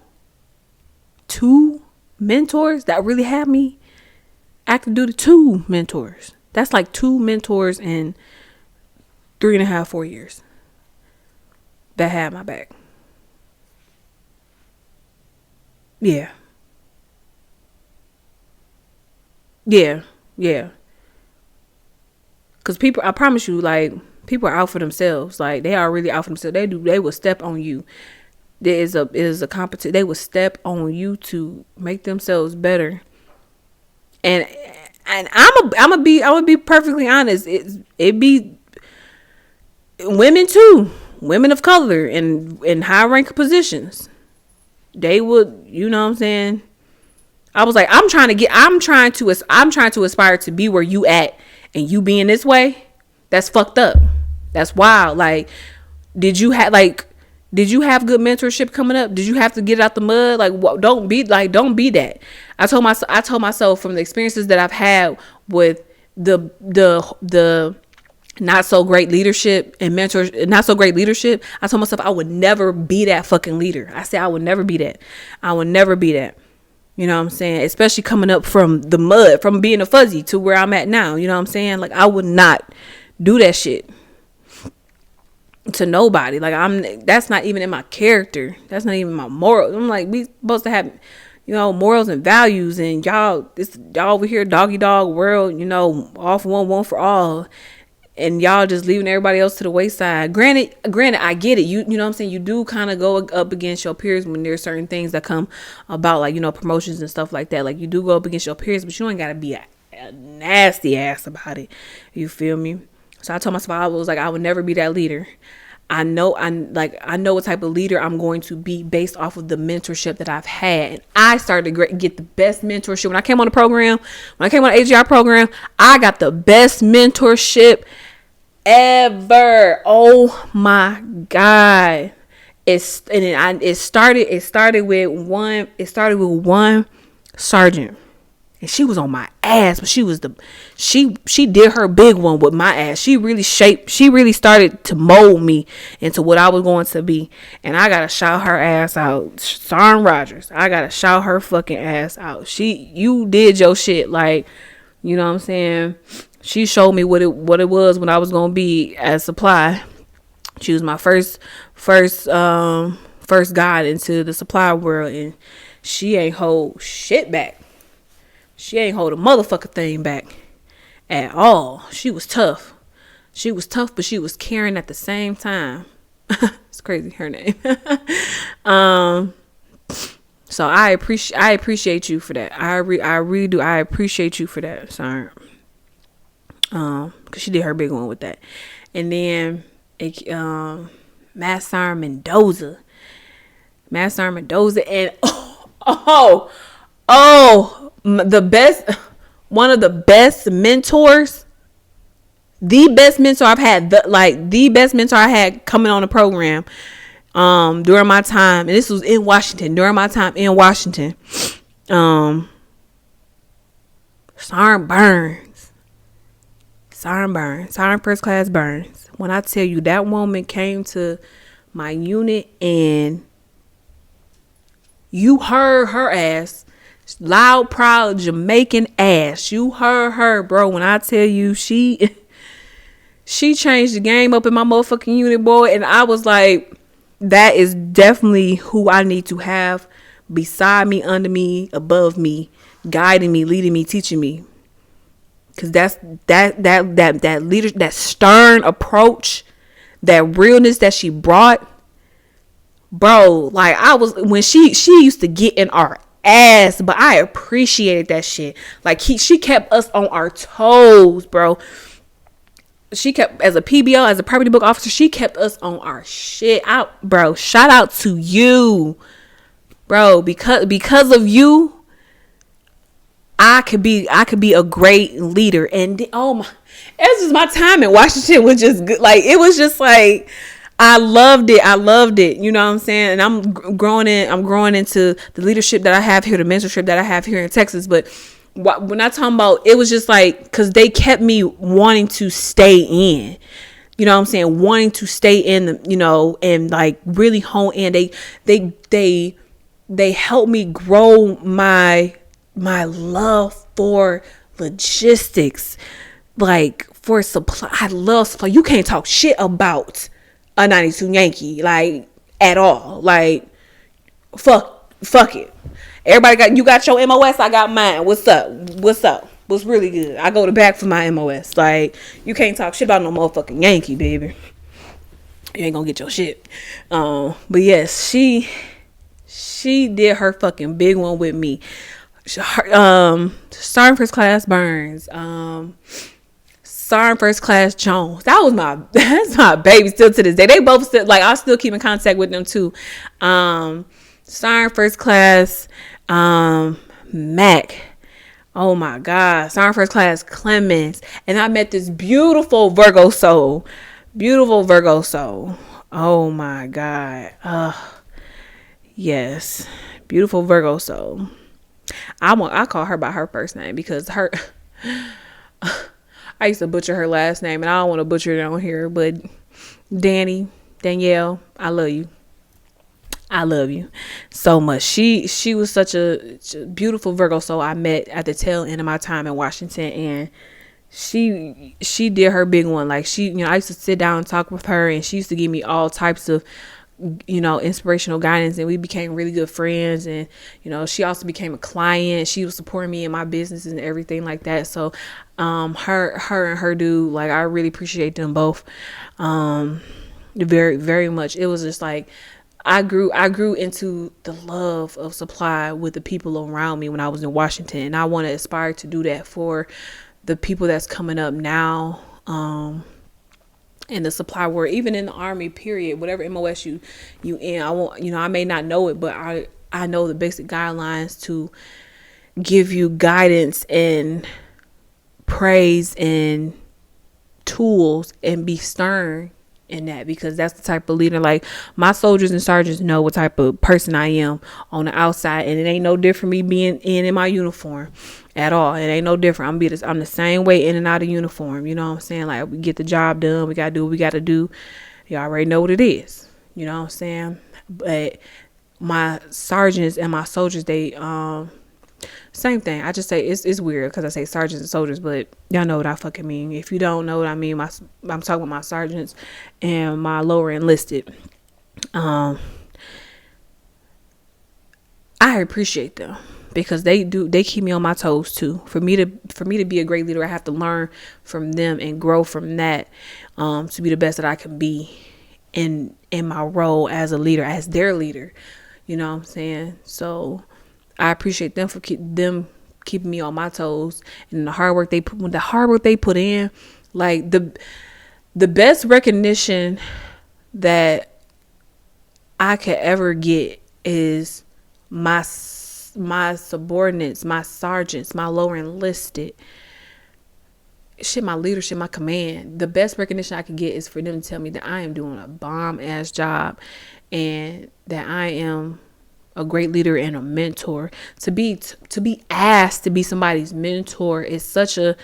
mentors that really had me active duty. 2 mentors. That's like 2 mentors in 3.5, 4 years that had my back. Yeah. Because people, I promise you, like, people are out for themselves. Like, they are really out for themselves. They will step on you There is a competition. They will step on you to make themselves better. And I'm gonna be perfectly honest. It be women too, women of color in high rank positions. They would, you know what I'm saying? I was like, I'm trying to aspire to be where you at, and you being this way, that's fucked up. That's wild. Like, did you have good mentorship coming up? Did you have to get out the mud? Like, don't be that. I told myself from the experiences that I've had with the not so great leadership and mentors, not so great leadership. I told myself I would never be that fucking leader. I said I would never be that. I would never be that. You know what I'm saying? Especially coming up from the mud, from being a fuzzy to where I'm at now. You know what I'm saying? Like, I would not do that shit to nobody. Like, that's not even in my character. That's not even my moral. I'm like, we supposed to have, morals and values, and y'all over here, doggy dog world, all for one for all. And y'all just leaving everybody else to the wayside. Granted, I get it. You know what I'm saying? You do kind of go up against your peers when there's certain things that come about, like, promotions and stuff like that. Like, you do go up against your peers, but you ain't got to be a nasty ass about it. You feel me? So I told myself, I was like, I would never be that leader. I know what type of leader I'm going to be based off of the mentorship that I've had. And I started to get the best mentorship. When I came on the program, when I came on the AGR program, I got the best mentorship ever. Oh my God. It started with one sergeant. And she was on my ass, but she did her big one with my ass. She really started to mold me into what I was going to be. And I gotta shout her ass out. Sergeant Rogers. I gotta shout her fucking ass out. You did your shit. Like, you know what I'm saying? She showed me what it was when I was gonna be at supply. She was my first guide into the supply world, and she ain't hold shit back. She ain't hold a motherfucking thing back at all. She was tough. But she was caring at the same time. It's crazy, her name. So I appreciate you for that. I really do. I appreciate you for that, sorry. Cause she did her big one with that. And then Master Sergeant Mendoza, and one of the best mentors, the best mentor I've had, the best mentor I had coming on the program, during my time, and this was in Washington, Sergeant First Class Burns. When I tell you, that woman came to my unit, and you heard her ass, loud, proud Jamaican ass. You heard her, bro. When I tell you, she changed the game up in my motherfucking unit, boy. And I was like, that is definitely who I need to have beside me, under me, above me, guiding me, leading me, teaching me. Cause that leader, that stern approach, that realness that she brought, bro. Like, when she used to get in our ass, but I appreciated that shit. Like, she kept us on our toes, bro. She kept, as a PBO, as a property book officer, she kept us on our shit out, bro. Shout out to you, bro. Because of you, I could be a great leader. And oh my, it's just my time in Washington was just good. Like, it was just like, I loved it. You know what I'm saying? And I'm growing into the leadership that I have here, the mentorship that I have here in Texas. But when I talk about, it was just like, cause they kept me wanting to stay in, you know what I'm saying? Wanting to stay in the, and like really hone in. They helped me grow my love for logistics, like for supply. I love supply. You can't talk shit about a 92 Yankee, like, at all. Like, fuck it. Everybody got your MOS, I got mine. What's up? What's really good? I go to back for my MOS. Like, you can't talk shit about no motherfucking Yankee, baby. You ain't gonna get your shit. But yes, she did her fucking big one with me. Starting First Class Burns. Starring First Class Jones. That's my baby still to this day. They both still, like, I still keep in contact with them too. Starring First Class Mac. Oh my God. Starring First Class Clemens. And I met this beautiful Virgo soul. Oh my God. Yes. Beautiful Virgo soul. I call her by her first name because her I used to butcher her last name, and I don't want to butcher it on here, but Danielle, I love you. I love you so much. She was such a beautiful Virgo soul I met at the tail end of my time in Washington, and she did her big one. Like, I used to sit down and talk with her, and she used to give me all types of, inspirational guidance, and we became really good friends. And she also became a client. She was supporting me in my business and everything like that. So her and her dude, like, I really appreciate them both very, very much. It was just like I grew into the love of supply with the people around me when I was in Washington, and I want to aspire to do that for the people that's coming up now in the supply world, even in the Army, period. Whatever MOS you in, I may not know it, but I know the basic guidelines to give you guidance and praise and tools, and be stern in that, because that's the type of leader. Like, my soldiers and sergeants know what type of person I am on the outside, and it ain't no different me being in my uniform at all. It ain't no different. I'm the same way in and out of uniform. You know what I'm saying? Like, we get the job done. We gotta do what we gotta do. You already know what it is. You know what I'm saying? But my sergeants and my soldiers, they same thing. I just say it's weird because I say sergeants and soldiers, but y'all know what I fucking mean. If you don't know what I mean, I'm talking about my sergeants and my lower enlisted. I appreciate them because they keep me on my toes too. For me to be a great leader, I have to learn from them and grow from that, to be the best that I can be in my role as a leader, as their leader. You know what I'm saying? So I appreciate them for keeping me on my toes, and the hard work they put in. Like, the best recognition that I could ever get is my subordinates, my sergeants, my lower enlisted, my leadership, my command. The best recognition I could get is for them to tell me that I am doing a bomb ass job, and that I am a great leader and a mentor. To be asked to be somebody's mentor is such a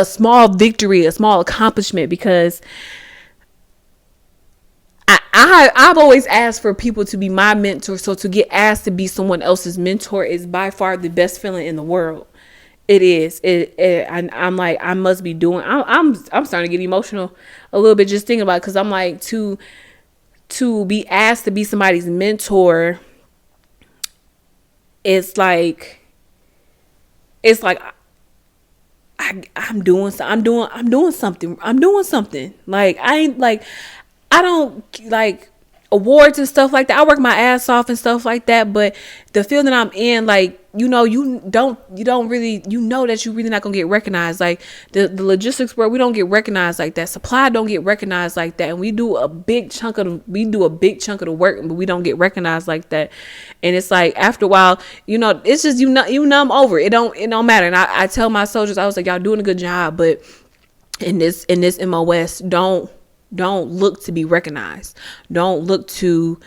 small victory, a small accomplishment, because I've always asked for people to be my mentor. So to get asked to be someone else's mentor is by far the best feeling in the world. It is. I'm like, I must be doing. I'm starting to get emotional a little bit just thinking about it, because I'm like, to be asked to be somebody's mentor, it's like I'm doing something. Like, I don't like awards and stuff like that. I work my ass off and stuff like that, but the field that I'm in, like, you don't really, that you really not gonna get recognized. Like, the logistics world, we don't get recognized like that. Supply don't get recognized like that, and we do a big chunk of the work, but we don't get recognized like that. And it's like, after a while, it's just you numb over. It don't matter. And I tell my soldiers, I was like, y'all doing a good job, but in this MOS, don't look to be recognized. Don't look to,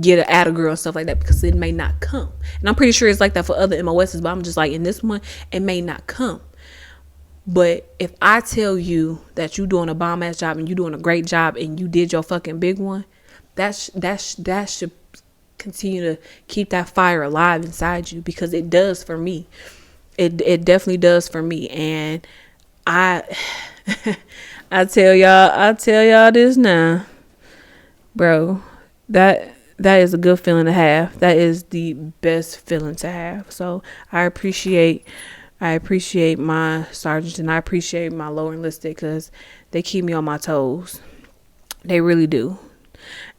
get an atta girl and stuff like that, because it may not come. And I'm pretty sure it's like that for other MOSs, but I'm just like, in this one, it may not come. But if I tell you that you doing a bomb ass job and you doing a great job and you did your fucking big one, that should continue to keep that fire alive inside you, because it does for me. It definitely does for me. And I tell y'all this now, bro, that is a good feeling to have. That is the best feeling to have. So I appreciate I appreciate my sergeants and I appreciate my lower enlisted because they keep me on my toes. They really do.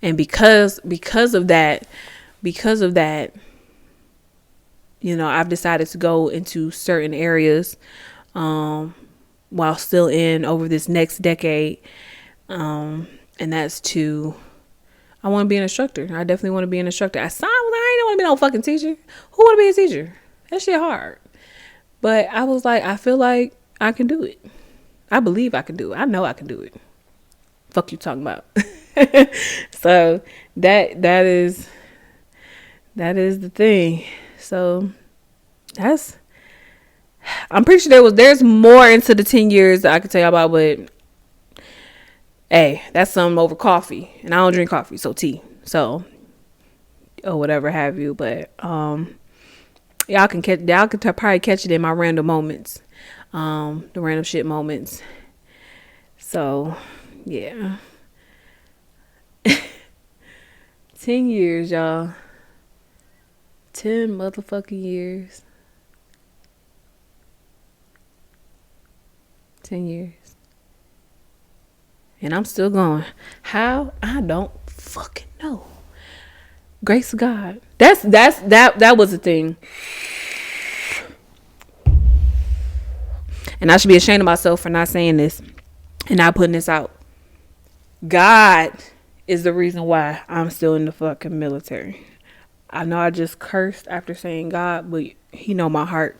And because of that, you know, I've decided to go into certain areas while still in over this next decade. And that's I want to be an instructor. I definitely want to be an instructor. I don't want to be no fucking teacher. Who want to be a teacher? That shit hard. But I was like, I feel like I can do it. I believe I can do it. I know I can do it. Fuck you talking about. So that is the thing. So I'm pretty sure there's more into the 10 years that I could tell you about, but hey, that's something over coffee, and I don't drink coffee, so tea, so or whatever have you. But y'all can probably catch it in my random moments, the random shit moments. So yeah, 10 years, y'all. 10 motherfucking years. 10 years. And I'm still going. How? I don't fucking know. Grace of God. That was the thing. And I should be ashamed of myself for not saying this and not putting this out. God is the reason why I'm still in the fucking military. I know I just cursed after saying God, but he know my heart.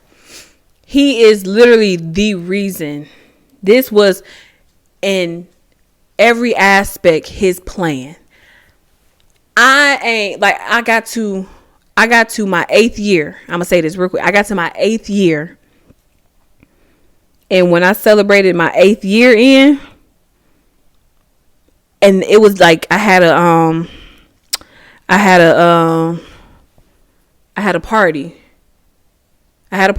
He is literally the reason. This was in every aspect his plan. I got to my 8th year. I'm gonna say this real quick. I got to my 8th year. And when I celebrated my 8th year in, and it was like I had a party. I had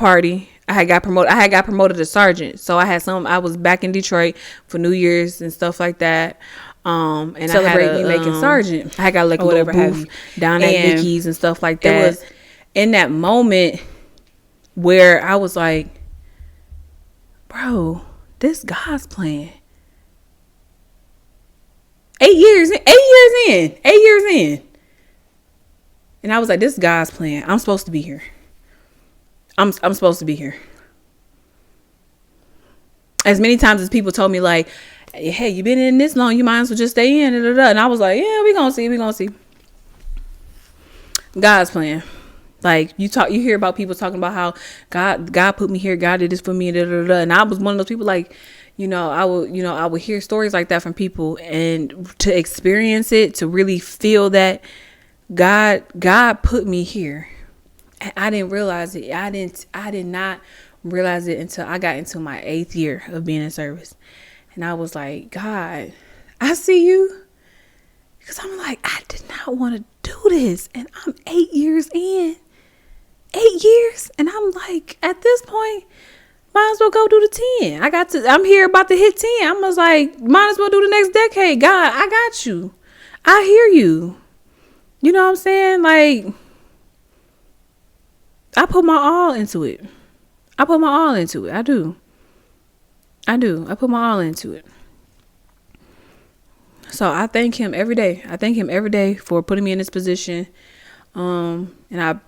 got promoted to sergeant. So I was back in Detroit for New Year's and stuff like that. And celebrating me making sergeant. I got like a little booth down at Mickey's and stuff like that. It was in that moment where I was like, bro, this God's plan. 8 years in. And I was like, this is God's plan. I'm supposed to be here. I'm supposed to be here. As many times as people told me like, hey, you been in this long, you might as well just stay in. And I was like, yeah, we gonna see. God's plan. Like you hear about people talking about how God put me here, God did this for me, and I was one of those people like, I would hear stories like that from people, and to experience it, to really feel that God put me here. I didn't realize it. I did not realize it until I got into my 8th year of being in service. And I was like, God, I see you. Because I'm like, I did not want to do this. And I'm 8 years in. 8 years. And I'm like, at this point, might as well go do the 10. I'm here about to hit 10. I was like, might as well do the next decade. God, I got you. I hear you. You know what I'm saying? Like, I put my all into it. I do. I put my all into it. So I thank him every day. For putting me in this position. And I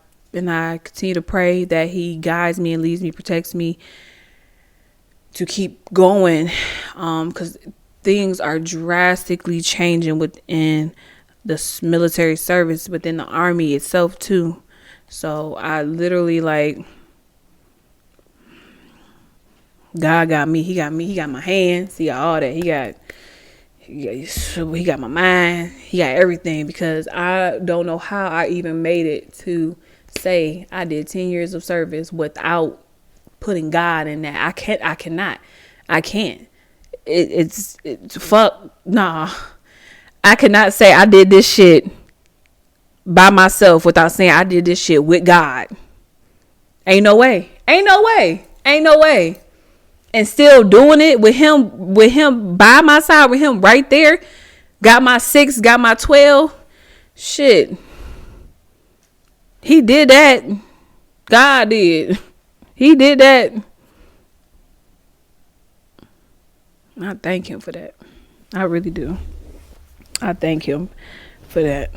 continue to pray that he guides me and leads me, protects me to keep going. Because things are drastically changing within the military service, within the Army itself too. So I literally God got me. He got my hands. He got all that. He got my mind. He got everything, because I don't know how I even made it to say I did 10 years of service without putting God in that. I cannot. It's fuck. Nah. I cannot say I did this shit by myself without saying I did this shit with God. Ain't no way. And still doing it with him by my side, with him right there. Got my 6, got my 12. Shit. He did that. God did. He did that. I thank him for that. I really do. I thank him for that.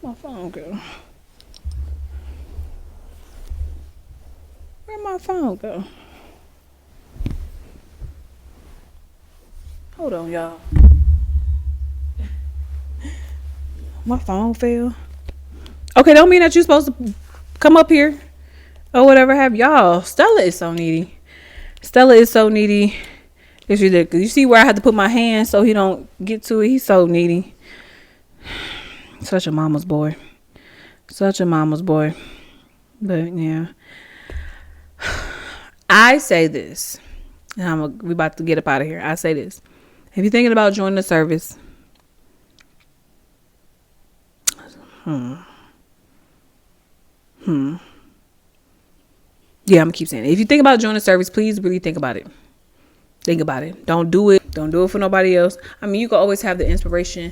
My phone go. Where'd my phone go? Hold on, y'all. My phone fell. Okay, don't mean that you're supposed to come up here or whatever have y'all. Stella is so needy. Stella is so needy. It's ridiculous. You see where I had to put my hand so he don't get to it? He's so needy. Such a mama's boy. Such a mama's boy. But yeah. I say this. And we about to get up out of here. I say this. If you're thinking about joining the service, Yeah, I'm gonna keep saying it. If you think about joining the service, please really think about it. Think about it. Don't do it. Don't do it for nobody else. I mean, you can always have the inspiration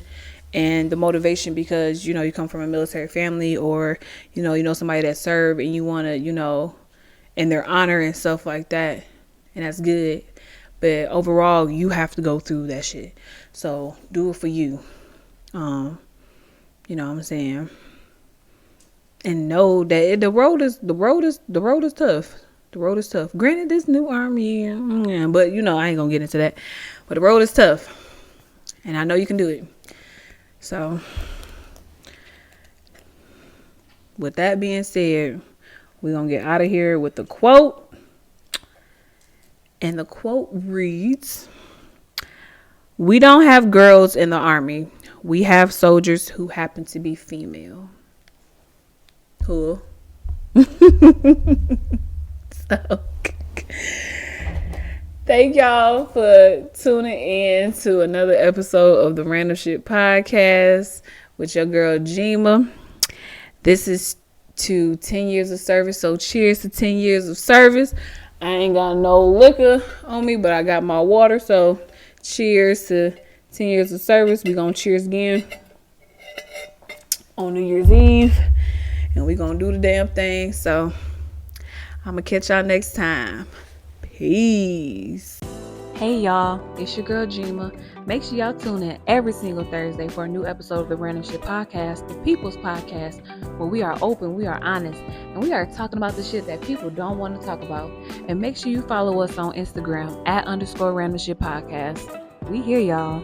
and the motivation because, you come from a military family or, you know somebody that served and you want to, in their honor and stuff like that. And that's good. But overall, you have to go through that shit. So do it for you. You know what I'm saying? And know that the road is tough. The road is tough. Granted, this new army, but I ain't gonna get into that. But the road is tough, and I know you can do it. So, with that being said, we're gonna get out of here with the quote, and the quote reads: "We don't have girls in the army. We have soldiers who happen to be female." Cool. So, thank y'all for tuning in to another episode of the Random Shit Podcast with your girl Jima. This is to 10 years of service, so cheers to 10 years of service. I ain't got no liquor on me, but I got my water, so cheers to 10 years of service. We gonna cheers again on New Year's Eve, and we gonna do the damn thing. So I'm gonna catch y'all next time. Peace. Hey y'all, it's your girl Jima. Make sure y'all tune in every single Thursday for a new episode of the Random Shit Podcast, the People's Podcast, where we are open, we are honest, and we are talking about the shit that people don't want to talk about. And make sure you follow us on Instagram @_Random Shit Podcast. We hear y'all.